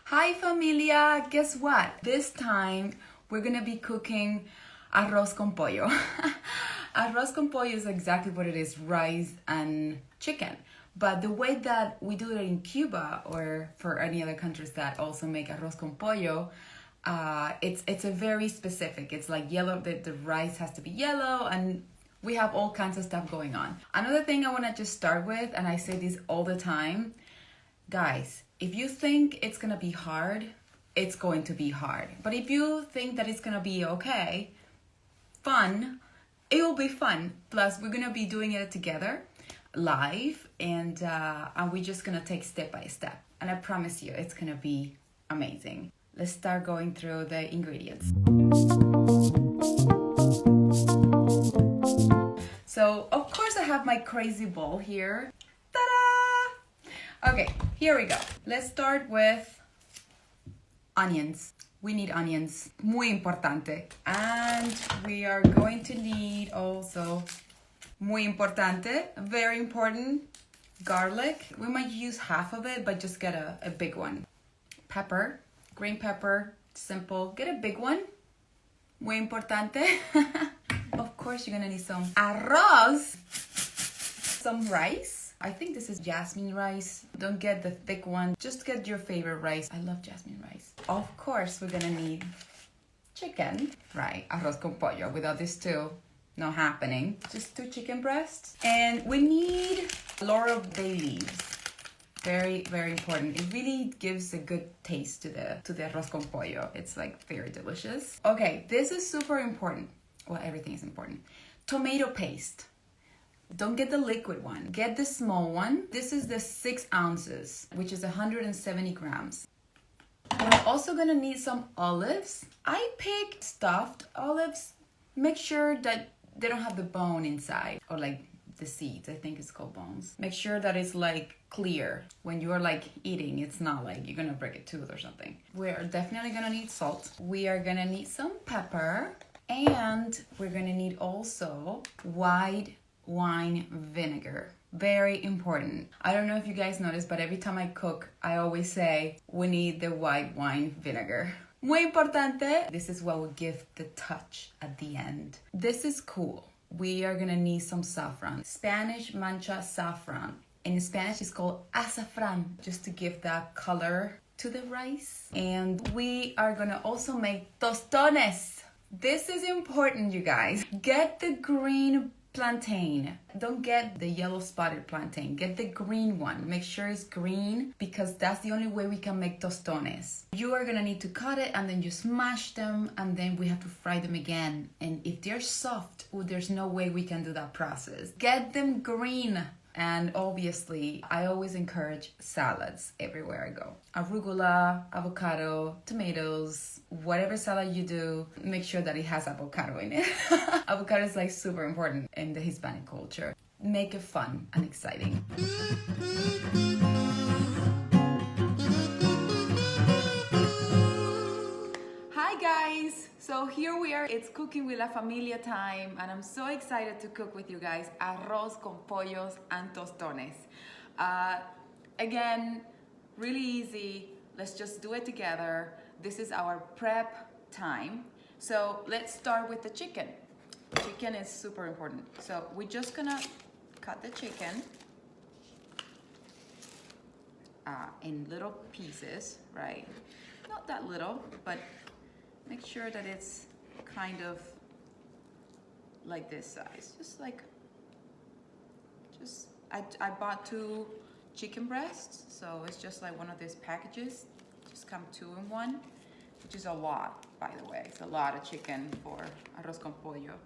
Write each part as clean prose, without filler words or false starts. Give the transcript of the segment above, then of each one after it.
Hi familia, guess what? This time we're gonna be cooking arroz con pollo. Arroz con pollo is exactly what it is, rice and chicken. But the way that we do it in Cuba or for any other countries that also make arroz con pollo, it's a very specific. It's like yellow, the rice has to be yellow and we have all kinds of stuff going on. Another thing I wanna just start with, and I say this all the time, guys, if you think it's gonna be hard, it's going to be hard. But if you think that it's gonna be okay, fun, it will be fun. Plus, we're gonna be doing it together, live, and we're just gonna take step by step. And I promise you, it's gonna be amazing. Let's start going through the ingredients. So, of course, I have my crazy bowl here. Ta-da! Okay, here we go. Let's start with onions. We need onions, muy importante. And we are going to need also, muy importante, very important, garlic. We might use half of it, but just get a big one. Pepper, green pepper, simple. Get a big one, muy importante. Of course, you're gonna need some arroz, some rice. I think this is jasmine rice. Don't get the thick one. Just get your favorite rice. I love jasmine rice. Of course, we're gonna need chicken. Right, arroz con pollo. Without these two, not happening. Just 2 chicken breasts. And we need laurel bay leaves. Very, very important. It really gives a good taste to the arroz con pollo. It's like very delicious. Okay, this is super important. Well, everything is important. Tomato paste. Don't get the liquid one. Get the small one. This is the 6 ounces, which is 170 grams. We're also gonna need some olives. I picked stuffed olives. Make sure that they don't have the bone inside, or like the seeds. I think it's called bones. Make sure that it's like clear. When you're like eating, it's not like you're gonna break a tooth or something. We're definitely gonna need salt. We are gonna need some pepper. And we're gonna need also white wine vinegar. Very important. I don't know if you guys noticed, but every time I cook, I always say, we need the white wine vinegar. Muy importante. This is what will give the touch at the end. This is cool. We are gonna need some saffron. Spanish mancha saffron. In Spanish, it's called azafran, just to give that color to the rice. And we are gonna also make tostones. This is important, you guys. Get the green plantain. Don't get the yellow spotted plantain. Get the green one. Make sure it's green because that's the only way we can make tostones. You are gonna need to cut it and then you smash them and then we have to fry them again. And if they're soft, there's no way we can do that process. Get them green. And obviously, I always encourage salads everywhere I go. Arugula, avocado, tomatoes, whatever salad you do, make sure that it has avocado in it. Avocado is like super important in the Hispanic culture. Make it fun and exciting. Hi guys! So here we are, it's Cooking with La Familia time, and I'm so excited to cook with you guys arroz con pollos and tostones. Again, really easy. Let's just do it together. This is our prep time. So let's start with the chicken. Chicken is super important. So we're just gonna cut the chicken in little pieces, right? Not that little, but make sure that it's kind of like this size. I bought 2 chicken breasts, so it's just like one of these packages. Just come 2 in 1, which is a lot, by the way. It's a lot of chicken for arroz con pollo.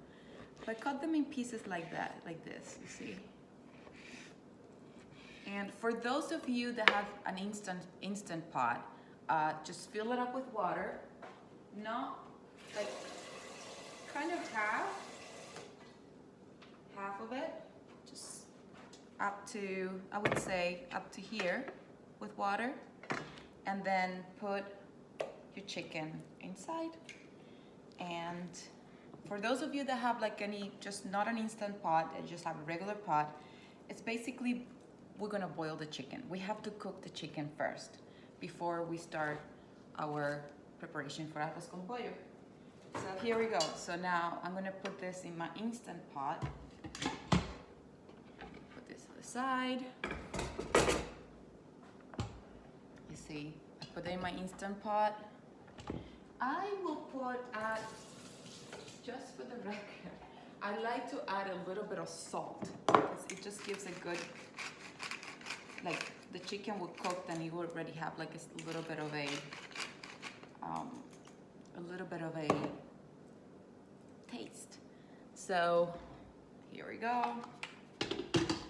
But cut them in pieces like that, like this, you see. And for those of you that have an instant pot, just fill it up with water. Not like kind of half of it, just up to, I would say up to here with water, and then put your chicken inside. And for those of you that have like just not an instant pot and just have a regular pot, it's basically, we're gonna boil the chicken. We have to cook the chicken first. before we start our preparation for arroz con pollo. So here we go. So now I'm gonna put this in my instant pot. Put this to the side. You see, I put it in my instant pot. I will put just for the record, I like to add a little bit of salt because it just gives a good, like the chicken will cook, then you will already have like a little bit of a taste. So here we go.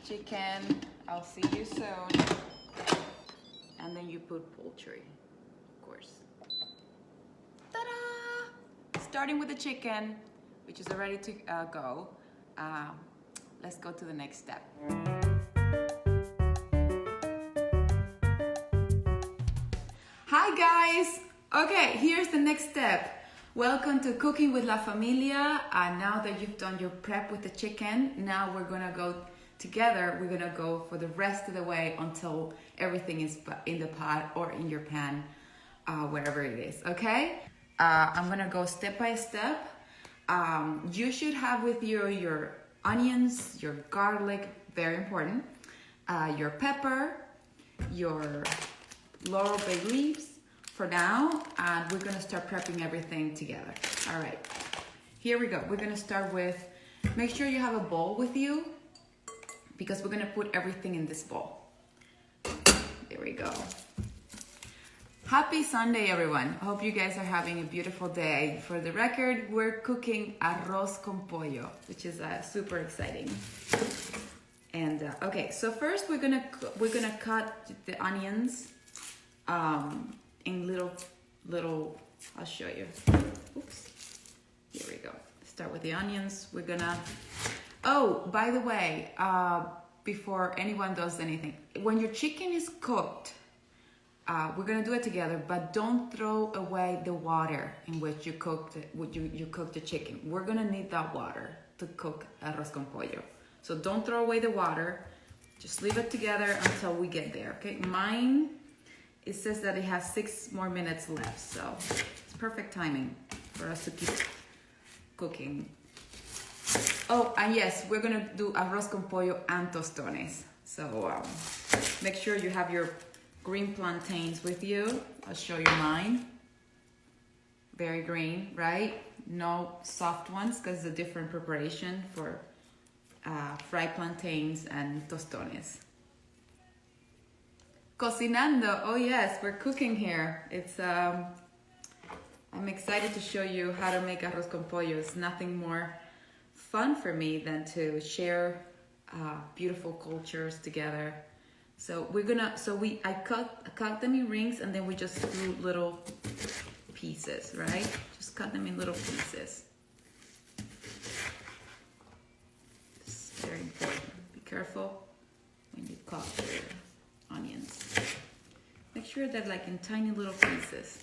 Chicken, I'll see you soon. And then you put poultry, of course. Ta-da! Starting with the chicken, which is ready to go. Let's go to the next step. Hi guys! Okay, here's the next step. Welcome to Cooking with La Familia. Now that you've done your prep with the chicken, now we're gonna go together. We're gonna go for the rest of the way until everything is in the pot or in your pan, wherever it is, okay? I'm gonna go step by step. You should have with you your onions, your garlic, very important, your pepper, your laurel bay leaves for now, and we're gonna start prepping everything together. All right, here we go. We're gonna start with, make sure you have a bowl with you because we're gonna put everything in this bowl. There we go. Happy Sunday, everyone. I hope you guys are having a beautiful day. For the record, we're cooking arroz con pollo, which is super exciting. And okay, so first we're gonna cut the onions in little. I'll show you. Oops. Here we go. Start with the onions. We're gonna. Oh, by the way, before anyone does anything, when your chicken is cooked. We're gonna do it together, but don't throw away the water in which you cooked you cooked the chicken. We're gonna need that water to cook arroz con pollo. So don't throw away the water. Just leave it together until we get there. Okay, mine, it says that it has 6 more minutes left, so it's perfect timing for us to keep cooking. Oh, and yes, we're gonna do arroz con pollo and tostones. So make sure you have your green plantains with you. I'll show you mine. Very green, right? No soft ones because it's a different preparation for fried plantains and tostones. Cocinando, oh yes, we're cooking here. It's I'm excited to show you how to make arroz con pollo. It's nothing more fun for me than to share beautiful cultures together. So we're gonna, I cut them in rings and then we just do little pieces, right? Just cut them in little pieces. It's very important. Be careful when you cut your onions. Make sure they're like in tiny little pieces.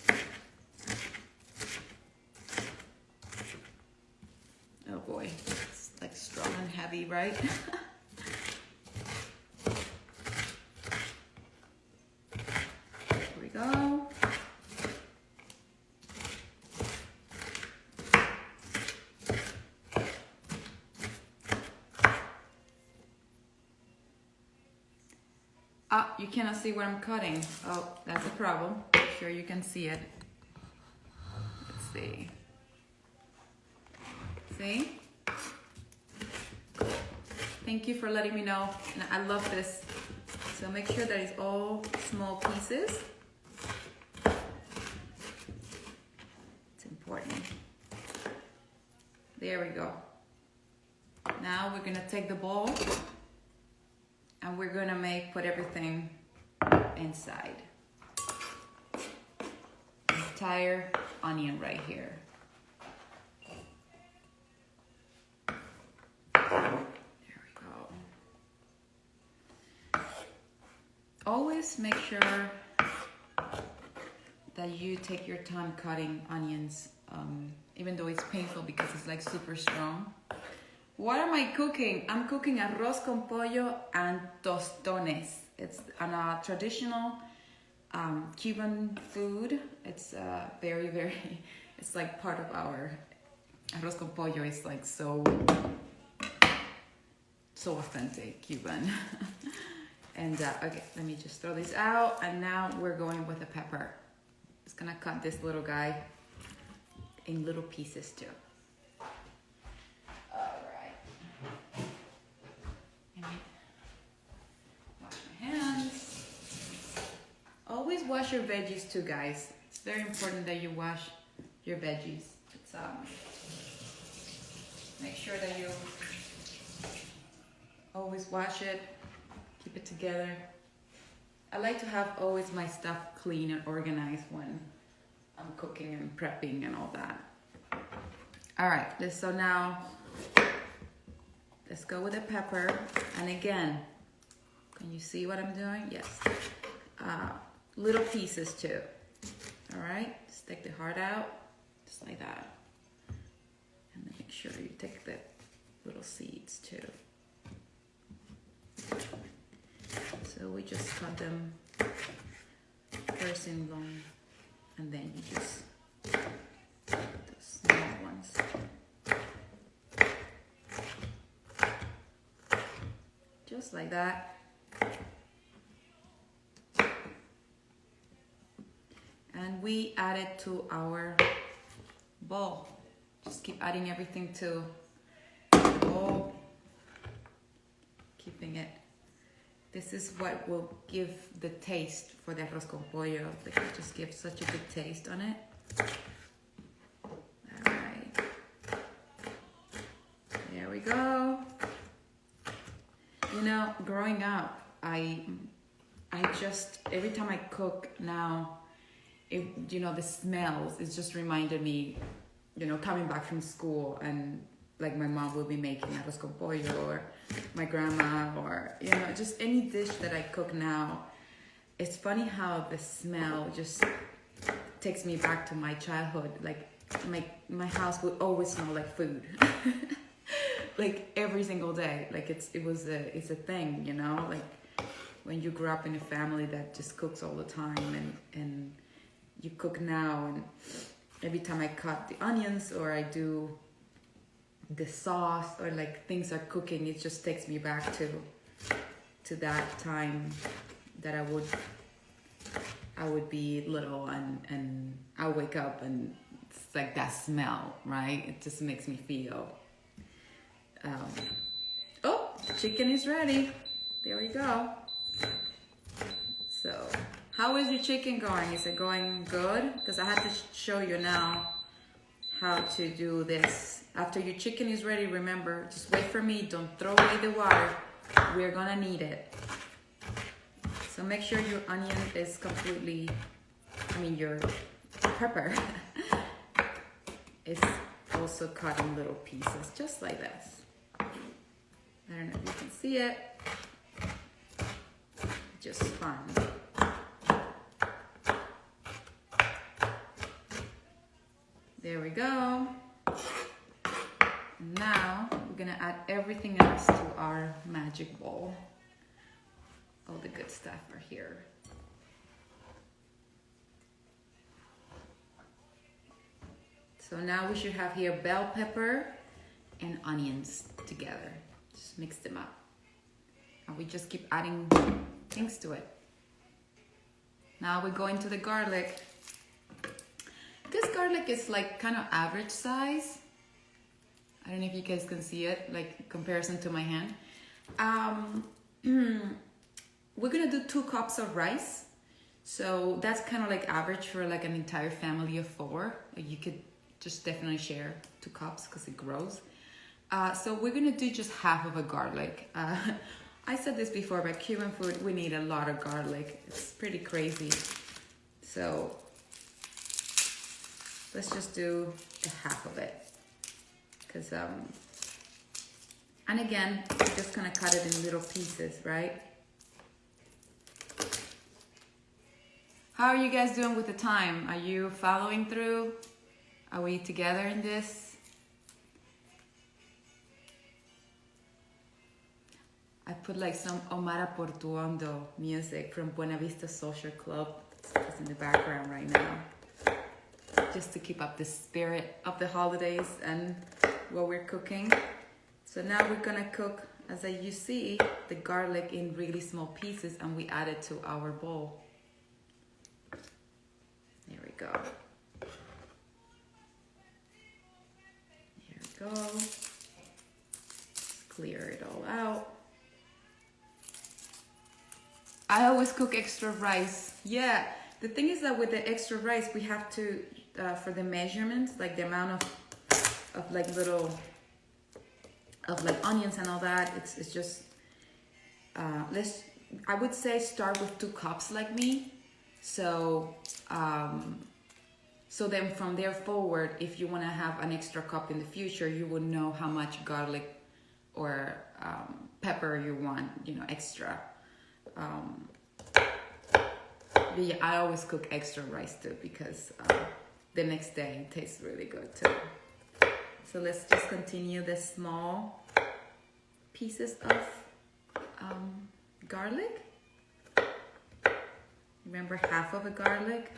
Oh boy, it's like strong and heavy, right? Go. Ah, you cannot see what I'm cutting. Oh, that's a problem. I'm sure you can see it. Let's see. See? Thank you for letting me know. And I love this. So make sure that it's all small pieces. Important. There we go. Now we're gonna take the bowl and we're gonna put everything inside. Entire onion right here. There we go. Always make sure that you take your time cutting onions, even though it's painful because it's like super strong. What am I cooking? I'm cooking arroz con pollo and tostones. It's a traditional Cuban food. It's very, it's like part of our arroz con pollo. It's like so authentic Cuban. And okay, let me just throw this out. And now we're going with the pepper. Just gonna cut this little guy in little pieces too. All right. Let me wash my hands. Always wash your veggies too, guys. It's very important that you wash your veggies. It's make sure that you always wash it, keep it together. I like to have always my stuff clean and organized when I'm cooking and prepping and all that. All right, so now let's go with the pepper. And again, can you see what I'm doing? Yes. Little pieces too. All right, just take the heart out, just like that. And then make sure you take the little seeds too. So we just cut them first in long, and then you just the small ones. Just like that. And we add it to our bowl. Just keep adding everything to the bowl, keeping it. This is what will give the taste for the arroz con pollo. Like it just gives such a good taste on it. All right. There we go. You know, growing up, I just, every time I cook now, the smells, it just reminded me, coming back from school and like my mom will be making arroz con pollo or my grandma or, just any dish that I cook now. It's funny how the smell just takes me back to my childhood. Like my house would always smell like food. Like every single day. Like it's a thing, like when you grew up in a family that just cooks all the time and you cook now, and every time I cut the onions or I do the sauce or like things are cooking, it just takes me back to that time that I would be little and I wake up and it's like that smell, right? It just makes me feel. Oh, the chicken is ready. There we go. So, how is your chicken going? Is it going good? Because I have to show you now how to do this. After your chicken is ready, remember, just wait for me. Don't throw away the water. We're gonna need it. So make sure your onion is your pepper is also cut in little pieces, just like this. I don't know if you can see it. Just fun. There we go. Now we're gonna add everything else to our magic bowl. All the good stuff are here. So now we should have here bell pepper and onions together. Just mix them up. And we just keep adding things to it. Now we go into the garlic. This garlic is like kind of average size. I don't know if you guys can see it, like in comparison to my hand. We're gonna do 2 cups of rice. So that's kind of like average for like an entire family of 4. Like you could just definitely share 2 cups because it grows. So we're gonna do just half of a garlic. I said this before, but Cuban food, we need a lot of garlic. It's pretty crazy. So let's just do a half of it. Cause, and again, we're just gonna cut it in little pieces, right? How are you guys doing with the time? Are you following through? Are we together in this? I put like some Omar Portuondo music from Buena Vista Social Club. It's in the background right now, just to keep up the spirit of the holidays and what we're cooking. So now we're gonna cook, as you see, the garlic in really small pieces, and we add it to our bowl. There we go. Here we go. Clear it all out. I always cook extra rice. Yeah, the thing is that with the extra rice, we have to, for the measurements, like the amount of like little, of like onions and all that, it's just, I would say start with 2 cups like me. So, so then from there forward, if you want to have an extra cup in the future, you will know how much garlic or pepper you want, you know, extra. But yeah, I always cook extra rice too, because the next day it tastes really good too. So let's just continue the small pieces of garlic. Remember, half of a garlic.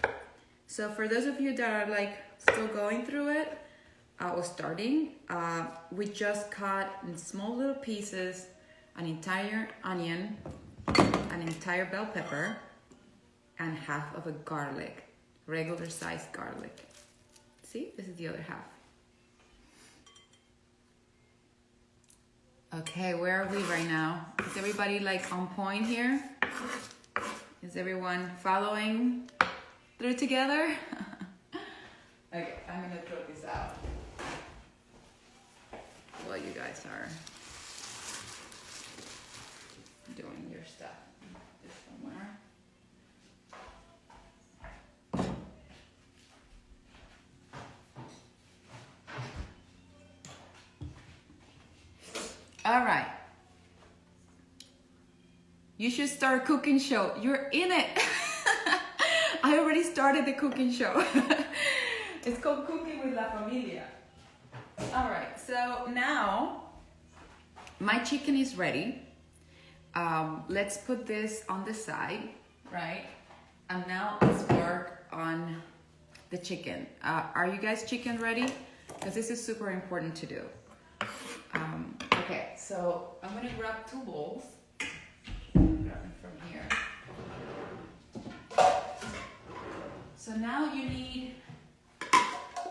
So for those of you that are like still going through it or starting, we just cut in small little pieces an entire onion, an entire bell pepper, and half of a garlic, regular sized garlic. See, this is the other half. Okay, where are we right now? Is everybody like on point here? Is everyone following through together? Okay, I'm gonna throw this out while you guys are doing your stuff. This somewhere. All right. You should start a cooking show. You're in it. I already started the cooking show. It's called Cooking with La Familia. All right, so now my chicken is ready. Let's put this on the side, right? And now let's work on the chicken. Are you guys chicken ready? Because this is super important to do. Okay, so I'm gonna grab 2 bowls. Grab them from here. So now you need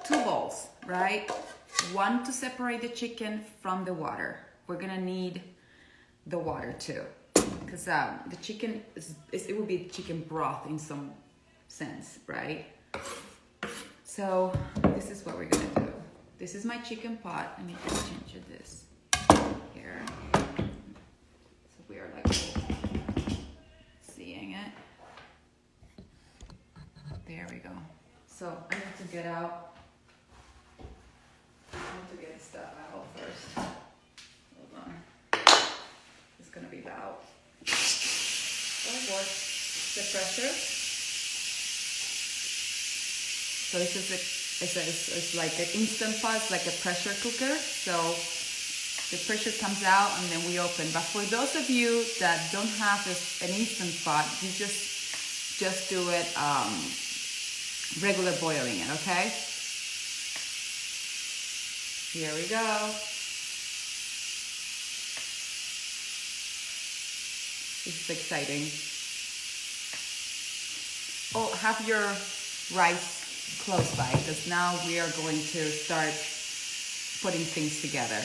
2 bowls, right? 1 to separate the chicken from the water. We're gonna need the water too, because the chicken it will be chicken broth in some sense, right? So this is what we're gonna do. This is my chicken pot. Let me just change this here. So we are like seeing it. There we go. So I need to get out. I need to get the stuff out first. Hold on. It's gonna be loud. Oh boy, the pressure. So this is it's like an instant pot, it's like a pressure cooker. So the pressure comes out and then we open. But for those of you that don't have an instant pot, you just do it regular boiling it, okay? Here we go. This is exciting. Oh, have your rice close by, because now we are going to start putting things together.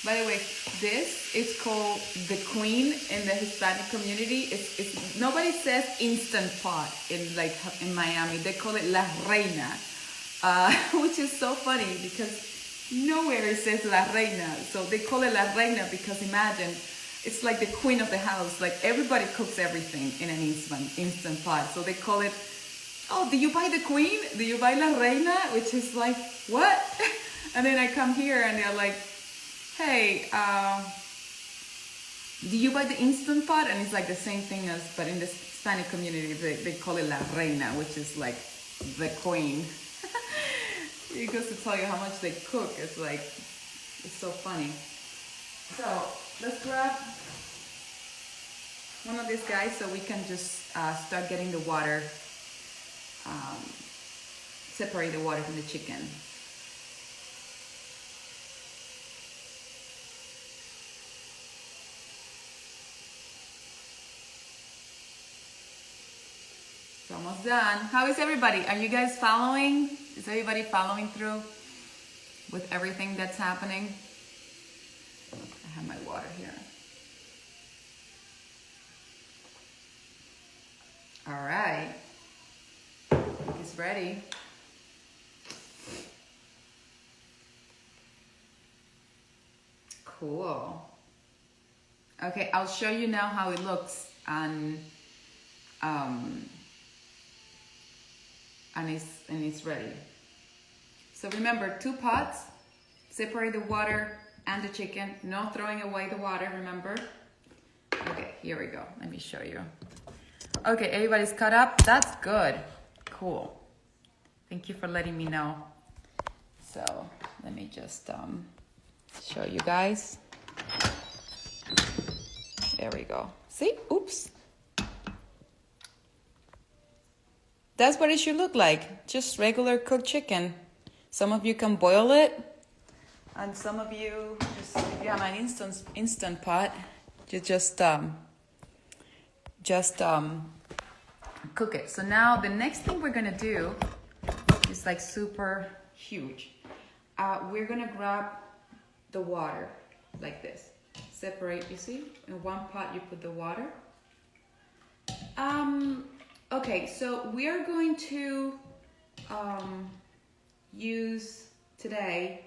By the way, this is called the queen in the Hispanic community. It's nobody says instant pot in Miami. They call it la reina, which is so funny because nowhere it says la reina. So they call it la reina because imagine it's like the queen of the house. Like everybody cooks everything in an instant pot. So they call it, oh, do you buy the queen? Do you buy la reina? Which is like, what? And then I come here and they're like, hey, do you buy the instant pot? And it's like the same thing but in the Hispanic community, they call it la reina, which is like the queen. It goes to tell you how much they cook. It's like, it's so funny. So let's grab one of these guys so we can just start getting the water, separate the water from the chicken. It's almost done. How is everybody? Are you guys following? Is everybody following through with everything that's happening? I have my water here. All right. It's ready. Cool. Okay, I'll show you now how it looks and it's ready. So remember, 2 pots, separate the water and the chicken, no throwing away the water, remember? Okay, here we go. Let me show you. Okay, everybody's cut up. That's good. Cool. Thank you for letting me know. So let me just show you guys. There we go. See? Oops. That's what it should look like. Just regular cooked chicken. Some of you can boil it, and some of you, just if you have an instant pot, you just cook it. So now the next thing we're gonna do is like super huge. We're gonna grab the water like this. Separate, you see? In one pot you put the water. Okay, so we are going to use today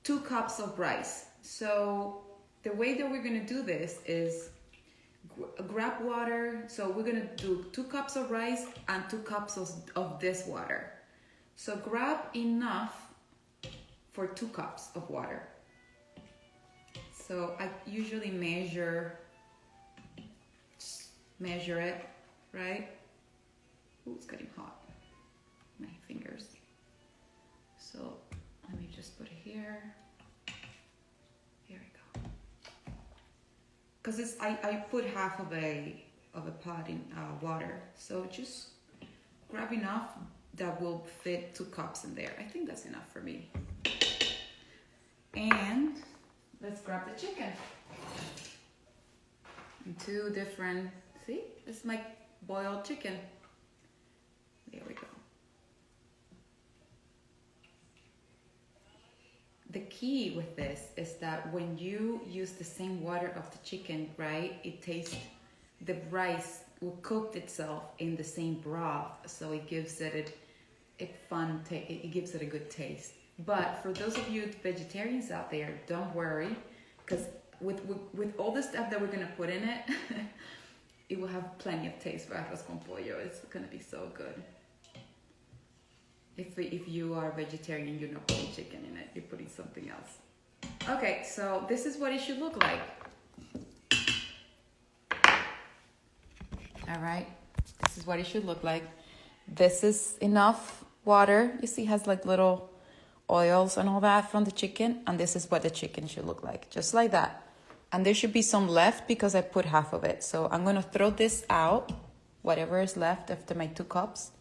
2 cups of rice. So the way that we're gonna do this is grab water. So we're gonna do 2 cups of rice and 2 cups of this water. So grab enough for 2 cups of water. So I usually measure it, right? Ooh, it's getting hot. My fingers. So let me just put it here. Here we go. Because I put half of a pot in water. So just grab enough that will fit 2 cups in there. I think that's enough for me. And let's grab the chicken. And 2 different, see? This is my boiled chicken. There we go. The key with this is that when you use the same water of the chicken, right, it tastes, the rice will cook itself in the same broth, so it gives it it gives it a good taste. But for those of you vegetarians out there, don't worry, because with all the stuff that we're gonna put in it, it will have plenty of taste for arroz con pollo. It's gonna be so good. If you are vegetarian, you're not putting chicken in it, you're putting something else. Okay, so this is what it should look like. All right, this is what it should look like. This is enough water. You see, it has like little oils and all that from the chicken, and this is what the chicken should look like, just like that. And there should be some left because I put half of it. So I'm gonna throw this out, whatever is left after my 2 cups.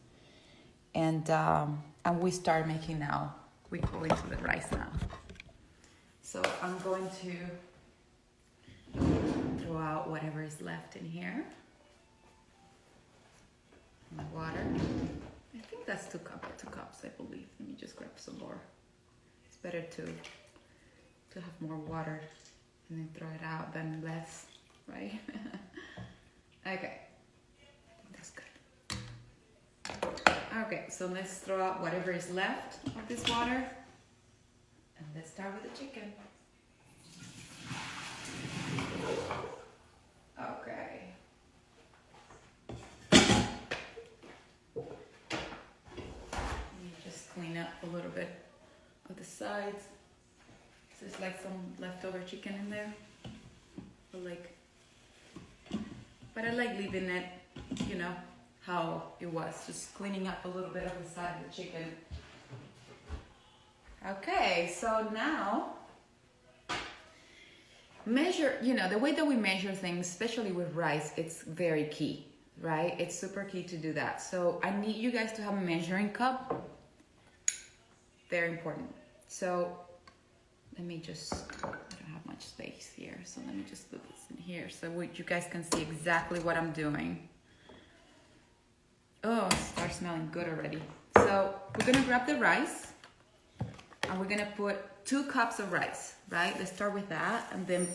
And we start making now. We go into the rice now. So I'm going to throw out whatever is left in here. My water. I think that's 2 cups, I believe. Let me just grab some more. It's better to have more water and then throw it out than less, right? Okay. Okay, so let's throw out whatever is left of this water. And let's start with the chicken. Okay. Let me just clean up a little bit of the sides. So there's like some leftover chicken in there. But I like leaving it, you know, how it was, just cleaning up a little bit of the side of the chicken Okay, so now measure, the way that we measure things, especially with rice, it's very key, right? It's super key to do that. So I need you guys to have a measuring cup. Very important. So let me just, I don't have much space here, so let me just put this in here so you guys can see exactly what I'm doing. Oh, it starts smelling good already. So we're gonna grab the rice and we're gonna put 2 cups of rice, right? Let's start with that. And then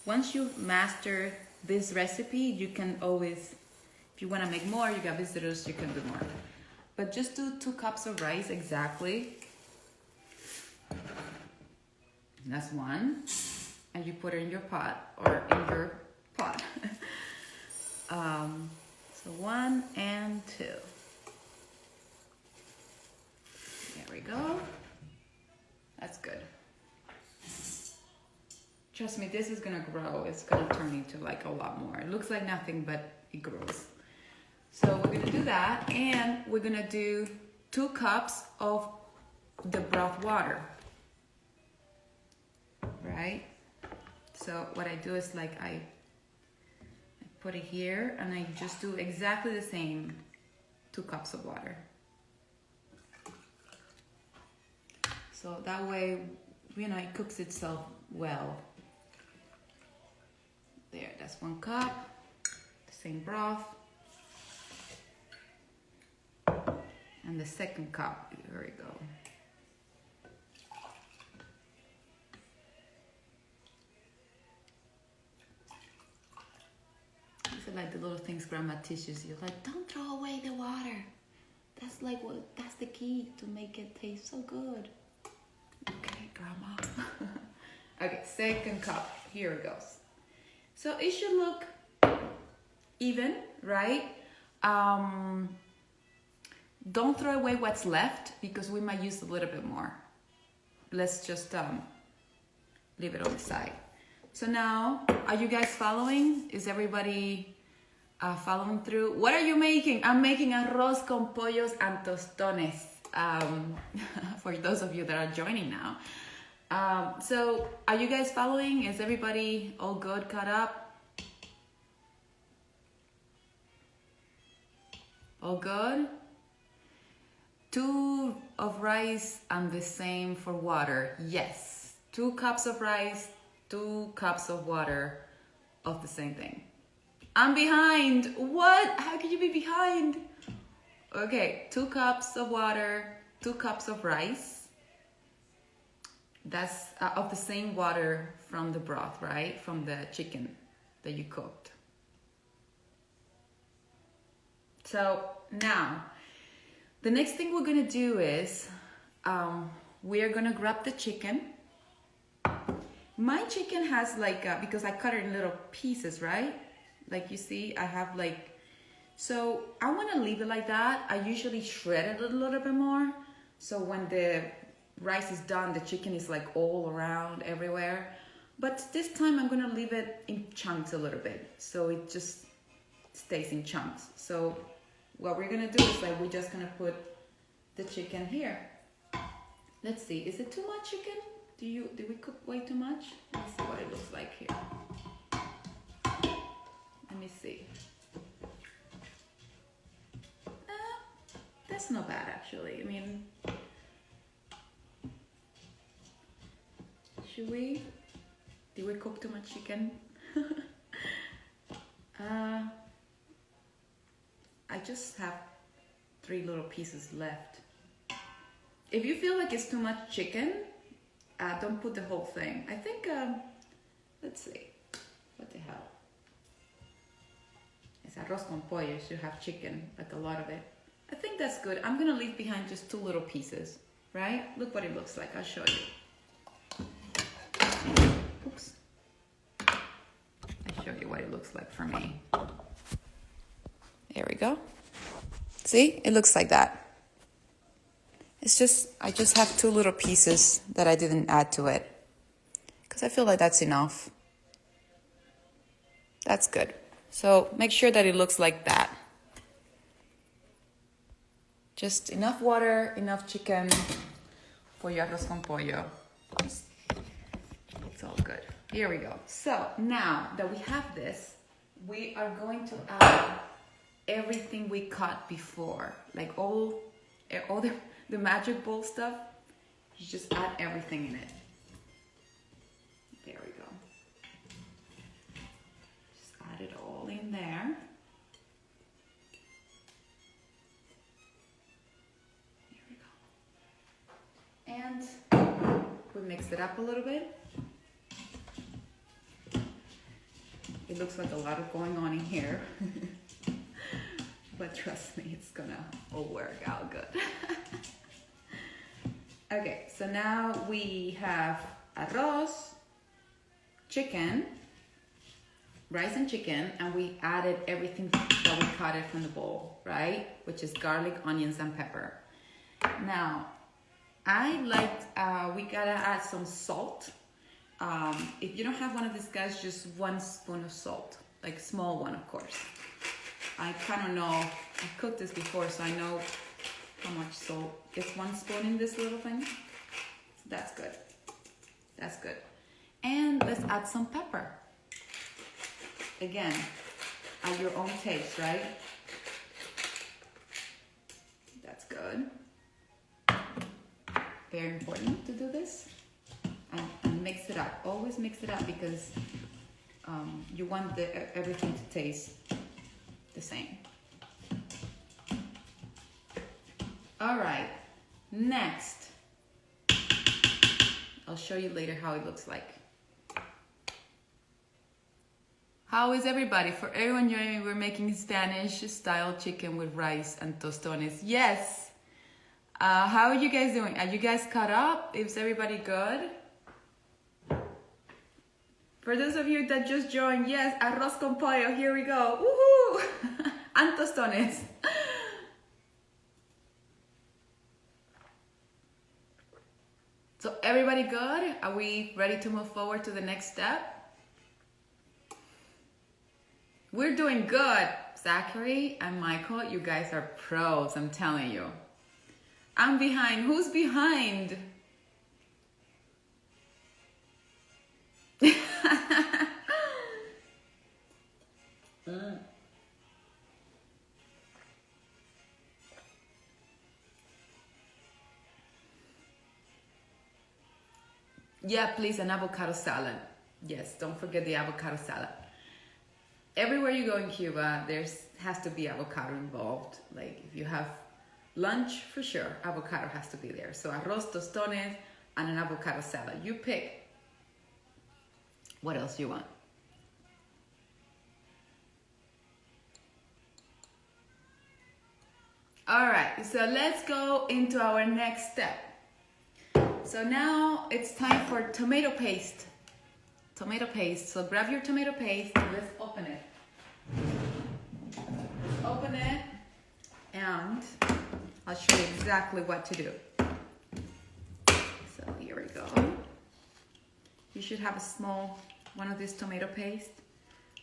once you master this recipe, you can always, if you wanna make more, you got visitors, you can do more. But just do 2 cups of rice exactly. That's 1. And you put it in your pot or in your pot. So 1 and 2. There we go. That's good. Trust me, this is gonna grow. It's gonna turn into like a lot more. It looks like nothing, but it grows. So we're gonna do that, and we're gonna do 2 cups of the broth water, right? So what I do is like I put it here and I just do exactly the same, 2 cups of water. So that way, it cooks itself well. There, that's 1 cup, the same broth. And the 2nd cup, here we go. These are like the little things grandma teaches you. Like, don't throw away the water. That's the key to make it taste so good. Okay, grandma. Okay, 2nd cup, here it goes. So it should look even, right? Don't throw away what's left because we might use a little bit more. Let's just leave it on the side. So now, are you guys following? Is everybody following through? What are you making? I'm making arroz con pollos and tostones. For those of you that are joining now. So are you guys following? Is everybody all good, caught up? All good? 2 of rice and the same for water. Yes. 2 cups of rice, 2 cups of water of the same thing. I'm behind. What? How could you be behind? Okay, 2 cups of water, 2 cups of rice. That's of the same water from the broth, right? From the chicken that you cooked. So now, the next thing we're gonna do is we're gonna grab the chicken. My chicken has because I cut it in little pieces, right? Like you see, I have so I want to leave it like that. I usually shred it a little bit more. So when the rice is done, the chicken is all around everywhere. But this time I'm going to leave it in chunks a little bit. So it just stays in chunks. So what we're going to do is we're just going to put the chicken here. Let's see. Is it too much chicken? Did we cook way too much? Let's see what it looks like here. Let me see. That's not bad actually. I mean, did we cook too much chicken? I just have 3 little pieces left. If you feel like it's too much chicken, don't put the whole thing. I think, let's see, what the hell? It's arroz con pollo, you should have chicken, a lot of it. I think that's good. I'm gonna leave behind just 2 little pieces, right? Look what it looks like, I'll show you. Oops. I'll show you what it looks like for me. There we go. See, it looks like that. I just have 2 little pieces that I didn't add to it. Because I feel like that's enough. That's good. So make sure that it looks like that. Just enough water, enough chicken Pollo, arroz con pollo. It's all good. Here we go. So now that we have this, we are going to add everything we cut before, like all the magic bowl stuff. You just add everything in it. There we go. Just add it all in there. There we go. And we mix it up a little bit. It looks like a lot of going on in here. But trust me, it's gonna all work out good. Okay, so now we have arroz, chicken, rice and chicken, and we added everything that we cut it from the bowl, right? Which is garlic, onions, and pepper. Now, we gotta add some salt. If you don't have one of these guys, just 1 spoon of salt, like small one, of course. I kind of know, I cooked this before, so I know how much salt. It's 1 spoon in this little thing. So that's good. That's good. And let's add some pepper. Again, at your own taste, right? That's good. Very important to do this. And mix it up. Always mix it up because you want everything to taste the same. All right, next. I'll show you later how it looks like. How is everybody? For everyone joining, we're making Spanish style chicken with rice and tostones. Yes. How are you guys doing? Are you guys caught up? Is everybody good? For those of you that just joined, yes, arroz con pollo, here we go. Woohoo! And tostones. So everybody good? Are we ready to move forward to the next step? We're doing good. Zachary and Michael, you guys are pros, I'm telling you. I'm behind. Who's behind? Yeah, please, an avocado salad. Yes, don't forget the avocado salad. Everywhere you go in Cuba, has to be avocado involved. Like if you have lunch, for sure, avocado has to be there. So arroz, tostones, and an avocado salad. You pick. What else you want? All right, so let's go into our next step. So now it's time for tomato paste. Tomato paste. So grab your tomato paste and let's open it. Open it and I'll show you exactly what to do. So here we go. You should have a small one of this tomato paste.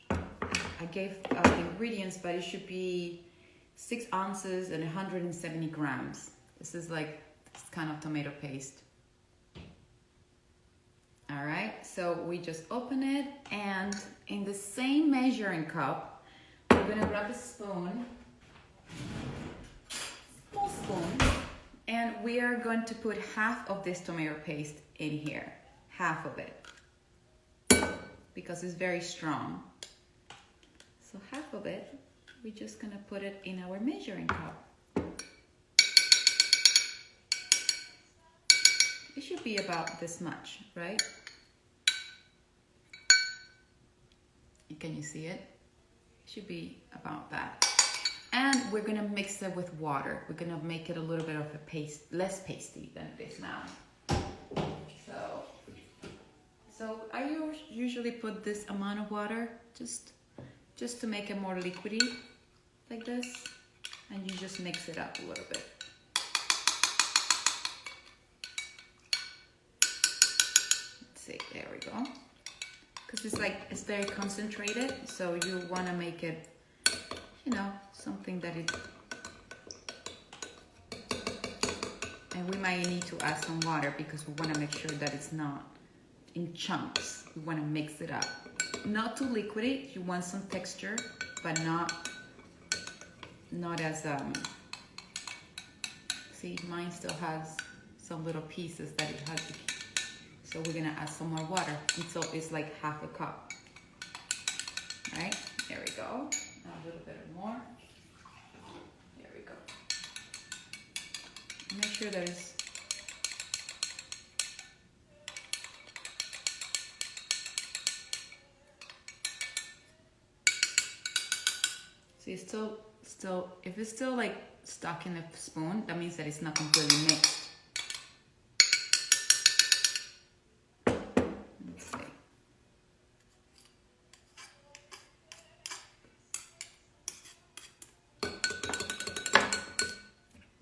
I gave the ingredients, but it should be 6 ounces and 170 grams. This is like this kind of tomato paste. All right, so we just open it, and in the same measuring cup, we're gonna grab a spoon, small spoon, and we are going to put half of this tomato paste in here, half of it, because it's very strong. So half of it, we're just gonna put it in our measuring cup. It should be about this much, right? Can you see it? It should be about that. And we're gonna mix it with water. We're gonna make it a little bit of a paste, less pasty than it is now. So I usually put this amount of water, just to make it more liquidy, like this. And you just mix it up a little bit. Let's see, there we go. Because it's very concentrated, so you want to make it, you know, something that it, And we might need to add some water because we want to make sure that it's not in chunks. We want to mix it up. Not too liquidy. You want some texture, but not as see, mine still has some little pieces that it has to keep. So we're gonna add some more water until it's like half a cup. All right, there we go. Now a little bit more. There we go. Make sure that it's see, it's still, if it's still like stuck in the spoon, that means that it's not completely mixed. Let's see.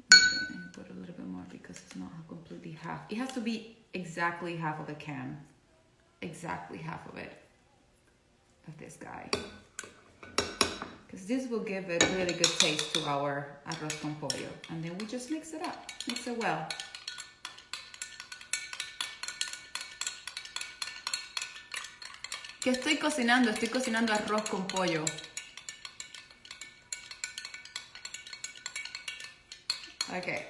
Okay, put a little bit more because it's not completely half. It has to be exactly half of a can. Exactly half of it. Of this guy. Because this will give a really good taste to our arroz con pollo. And then we just mix it up. Mix it well. ¿Qué estoy cocinando? Estoy cocinando arroz con pollo. Okay.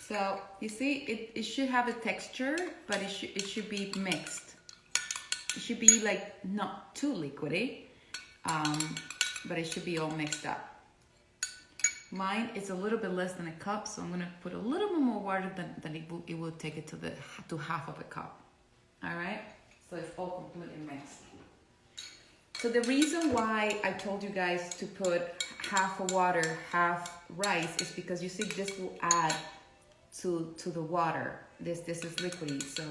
So, you see, it should have a texture, but it should be mixed. It should be like not too liquidy. But it should be all mixed up. Mine is a little bit less than a cup, so I'm gonna put a little bit more water than it will take it to half of a cup. All right, so it's all completely mixed. So the reason why I told you guys to put half water, half rice is because you see this will add to the water. This is liquidy, so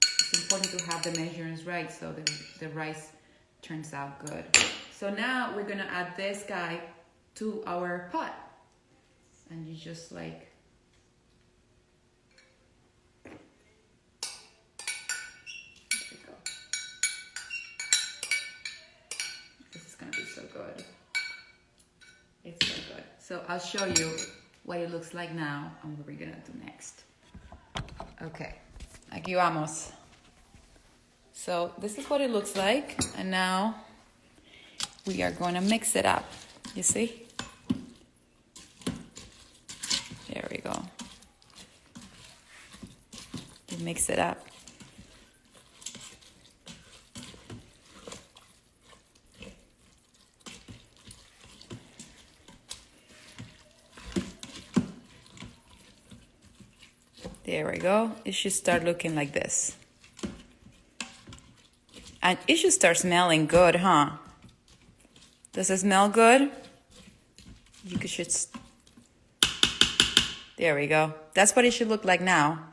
it's important to have the measurements right so the rice turns out good. So now we're gonna add this guy to our pot. And you just like, there you go. This is gonna be so good. It's so good. So I'll show you what it looks like now and what we're gonna do next. Okay, aquí vamos. So this is what it looks like, and now we are going to mix it up. You see? There we go. You mix it up. There we go. It should start looking like this. And it should start smelling good, huh? Does it smell good? You should. There we go. That's what it should look like now.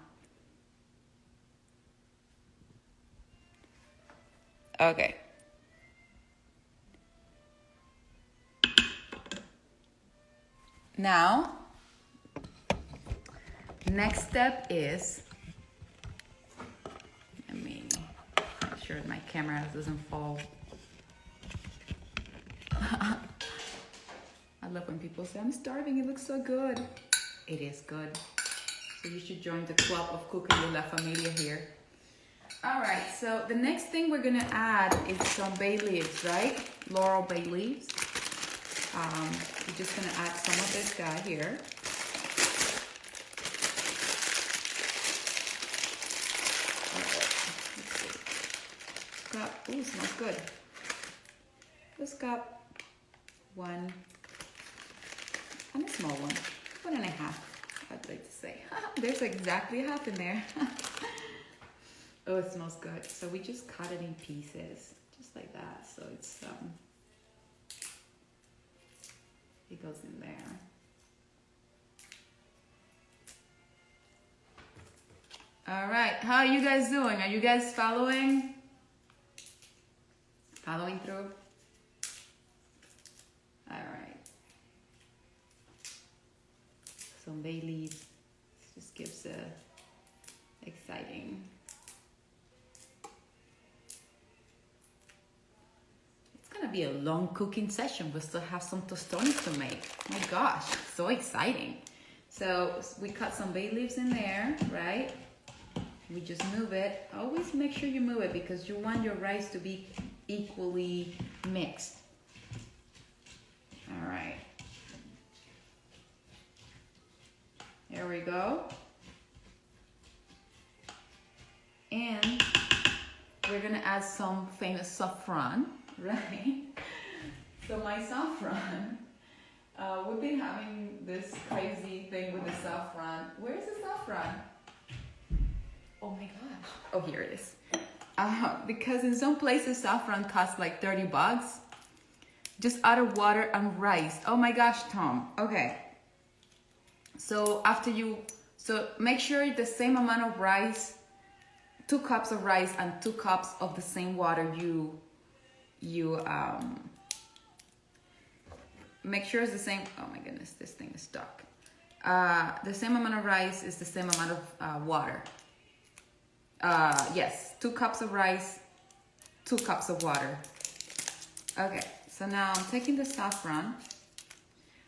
Okay. Now, next step is, let me make sure my camera doesn't fall. I love when people say, I'm starving, it looks so good. It is good. So you should join the club of cooking with La Familia here. All right, so the next thing we're gonna add is some bay leaves, right? Laurel bay leaves. We're just gonna add some of this guy here. Ooh, it smells good. Just got one, and a small one, 1.5, I'd like to say. There's exactly half in there. Oh, it smells good. So we just cut it in pieces, just like that. So it's it goes in there. All right, how are you guys doing? Are you guys following? Following through? All right. Some bay leaves. This just gives a exciting. It's gonna be a long cooking session. We still have some tostones to make. My gosh, so exciting. So we cut some bay leaves in there, right? We just move it. Always make sure you move it because you want your rice to be equally mixed. All right. There we go. And we're gonna add some famous saffron, right? So my saffron, we've been having this crazy thing with the saffron. Where's the saffron? Oh my gosh. Oh, here it is. Because in some places saffron costs like 30 bucks. Just add water and rice. Oh my gosh, Tom. Okay. So make sure the same amount of rice, 2 cups of rice and 2 cups of the same water make sure it's the same. Oh my goodness, this thing is stuck. The same amount of rice is the same amount of water. Yes, 2 cups of rice, 2 cups of water. Okay, so now I'm taking the saffron.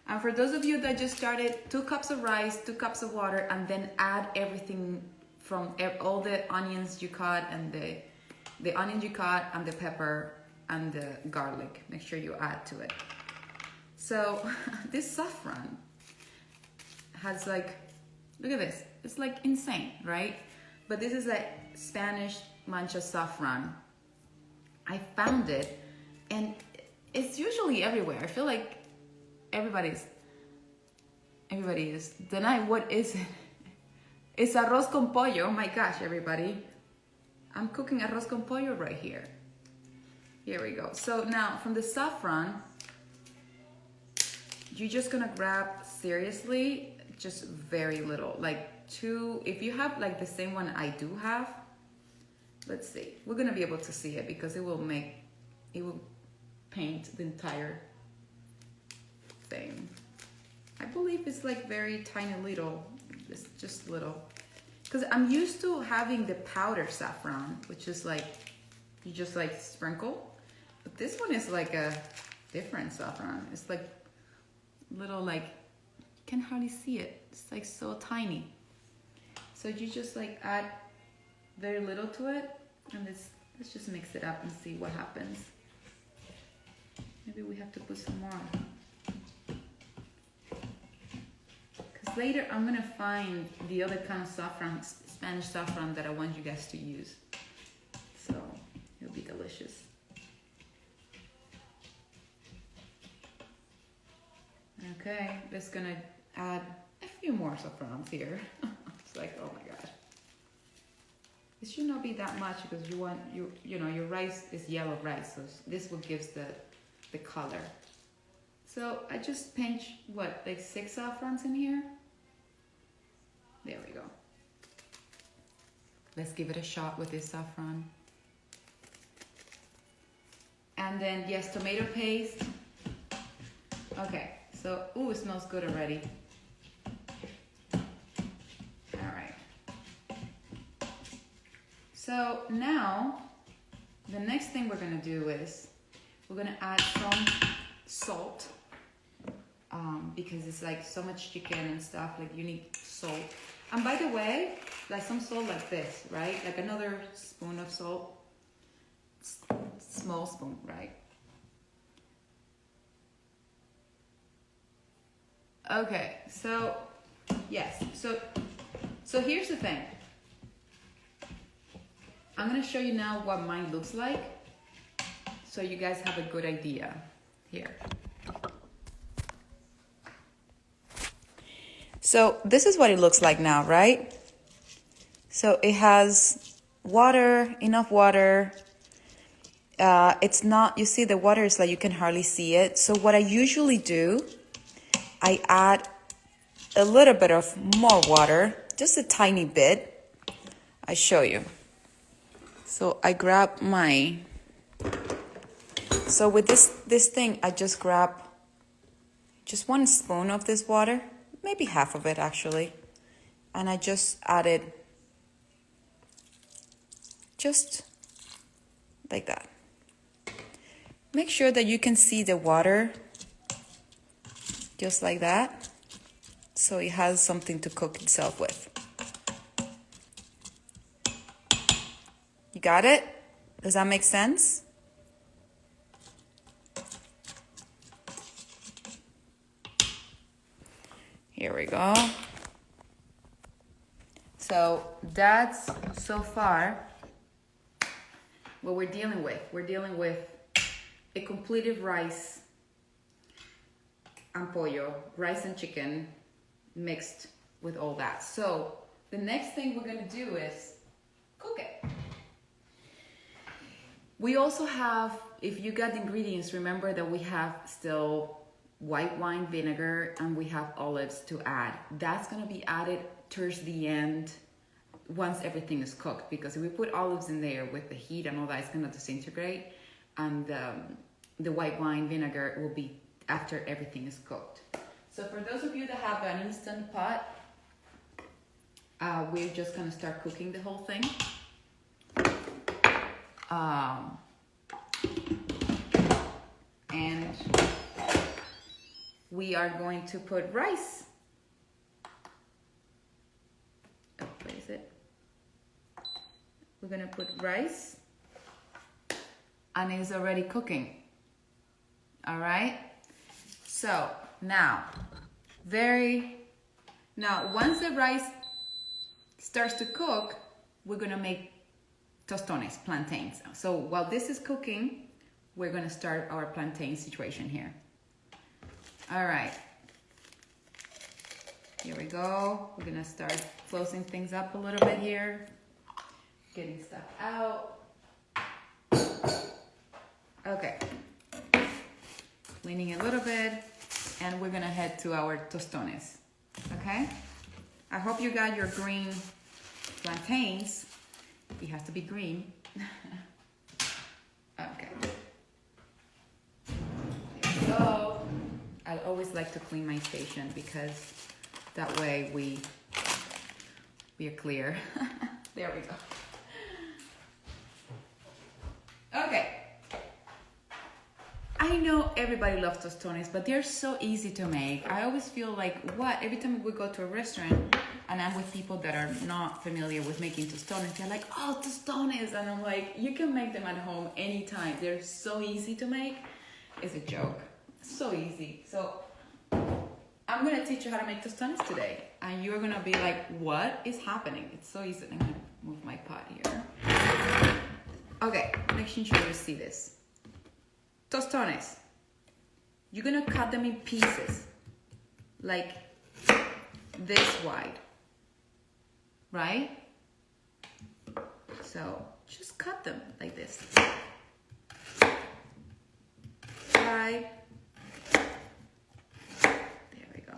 And for those of you that just started, 2 cups of rice, 2 cups of water, and then add everything from all the onions you cut and the onions you cut and the pepper and the garlic. Make sure you add to it. So this saffron has like, look at this. It's like insane, right? But this is like Spanish mancha saffron. I found it and it's usually everywhere. I feel like everybody is. Danay, what is it? It's arroz con pollo. Oh my gosh, everybody. I'm cooking arroz con pollo right here. Here we go. So now from the saffron, you're just gonna grab seriously just very little, like 2. If you have like the same one I do have, let's see. We're gonna be able to see it because it will paint the entire thing. I believe it's like very tiny little, it's just little. Because I'm used to having the powder saffron, which is like, you just like sprinkle. But this one is like a different saffron. It's like little, like, you can hardly see it. It's like so tiny. So you just like add very little to it. And let's just mix it up and see what happens. Maybe we have to put some more. Because later I'm gonna find the other kind of saffron, Spanish saffron that I want you guys to use. So it'll be delicious. Okay, just gonna add a few more saffrons here. It's like, oh my gosh. It should not be that much because you want your rice is yellow rice, so this will gives the color. So I just pinch like 6 saffrons in here. There we go. Let's give it a shot with this saffron. And then yes, tomato paste. Okay, so ooh, it smells good already. All right. So now the next thing we're gonna do is we're gonna add some salt because it's like so much chicken and stuff, like you need salt. And by the way, like some salt like this, right? Like another spoon of salt, small spoon, right? Okay, so yes, so here's the thing. I'm gonna show you now what mine looks like, so you guys have a good idea here. So this is what it looks like now, right? So it has water, enough water. It's not, you see the water is like you can hardly see it. So what I usually do, I add a little bit of more water, just a tiny bit. I show you. So I grab so with this thing, I just grab just 1 spoon of this water, maybe half of it actually. And I just add it just like that. Make sure that you can see the water just like that. so it has something to cook itself with. You got it? Does that make sense? Here we go. So that's so far what we're dealing with. We're dealing with a completed rice and pollo, rice and chicken mixed with all that. So the next thing we're gonna do is cook it. We also have, if you got the ingredients, remember that we have still white wine vinegar and we have olives to add. That's gonna be added towards the end once everything is cooked, because if we put olives in there with the heat and all that, it's gonna disintegrate, and the white wine vinegar will be after everything is cooked. So for those of you that have an instant pot, we're just gonna start cooking the whole thing. And we are going to put rice. Oh, where is it? We're gonna put rice, and it's already cooking. All right. So now, once the rice starts to cook, we're gonna make tostones, plantains. So while this is cooking, we're gonna start our plantain situation here. All right, here we go. We're gonna start closing things up a little bit here, getting stuff out. Okay, cleaning a little bit, and we're gonna head to our tostones, okay? I hope you got your green plantains. It has to be green. Okay. There we go. I always like to clean my station because that way we are clear. There we go. Okay. I know everybody loves tostones, but they're so easy to make. I always feel like, every time we go to a restaurant and I'm with people that are not familiar with making tostones, they're like, oh, tostones. And I'm like, you can make them at home anytime. They're so easy to make. It's a joke. So easy. So I'm going to teach you how to make tostones today. And you're going to be like, what is happening? It's so easy. I'm going to move my pot here. Okay, making sure you see this. Tostones. You're gonna cut them in pieces, like this wide, right? So just cut them like this. Right. There we go.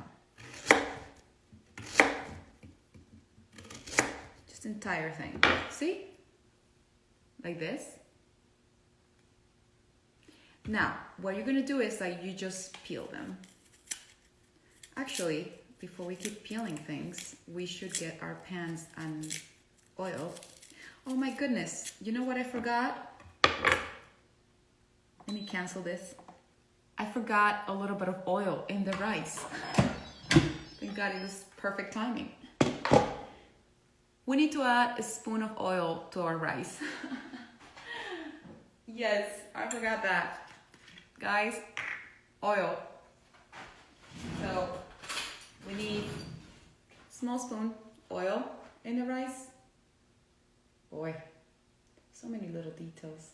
Just entire thing. See? Like this. Now, what you're gonna do is you just peel them. Actually, before we keep peeling things, we should get our pans and oil. Oh my goodness, you know what I forgot? Let me cancel this. I forgot a little bit of oil in the rice. Thank God, it was perfect timing. We need to add a spoon of oil to our rice. Yes, I forgot that. Guys, oil. So we need a small spoon oil in the rice. Boy, so many little details.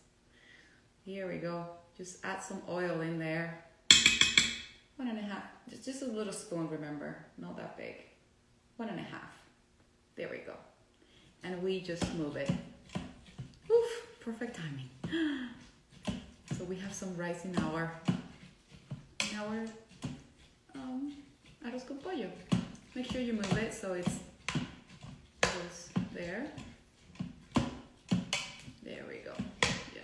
Here we go. Just add some oil in there. 1.5, just a little spoon, remember, not that big. 1.5. There we go. And we just move it. Oof, perfect timing. So we have some rice in our arroz con pollo. Make sure you move it so it goes there. There we go. Yeah,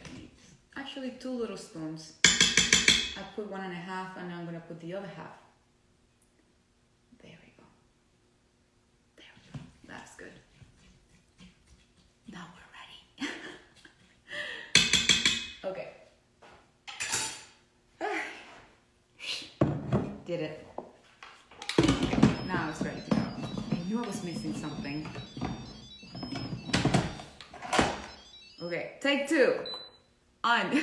actually 2 little spoons. I put 1.5 and now I'm gonna put the other half. There we go. There we go. That's good. Now we're ready. Okay. Did it. Now knew I was missing something. Okay, take two. On.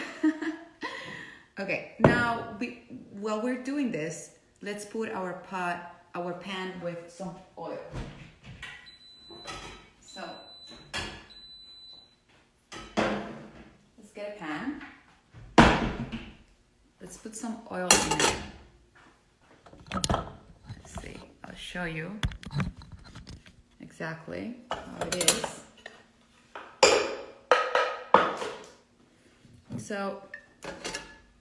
Okay, now while we're doing this, let's put our pan with some oil. So let's get a pan. Let's put some oil in it. Let's see, I'll show you exactly how it is. So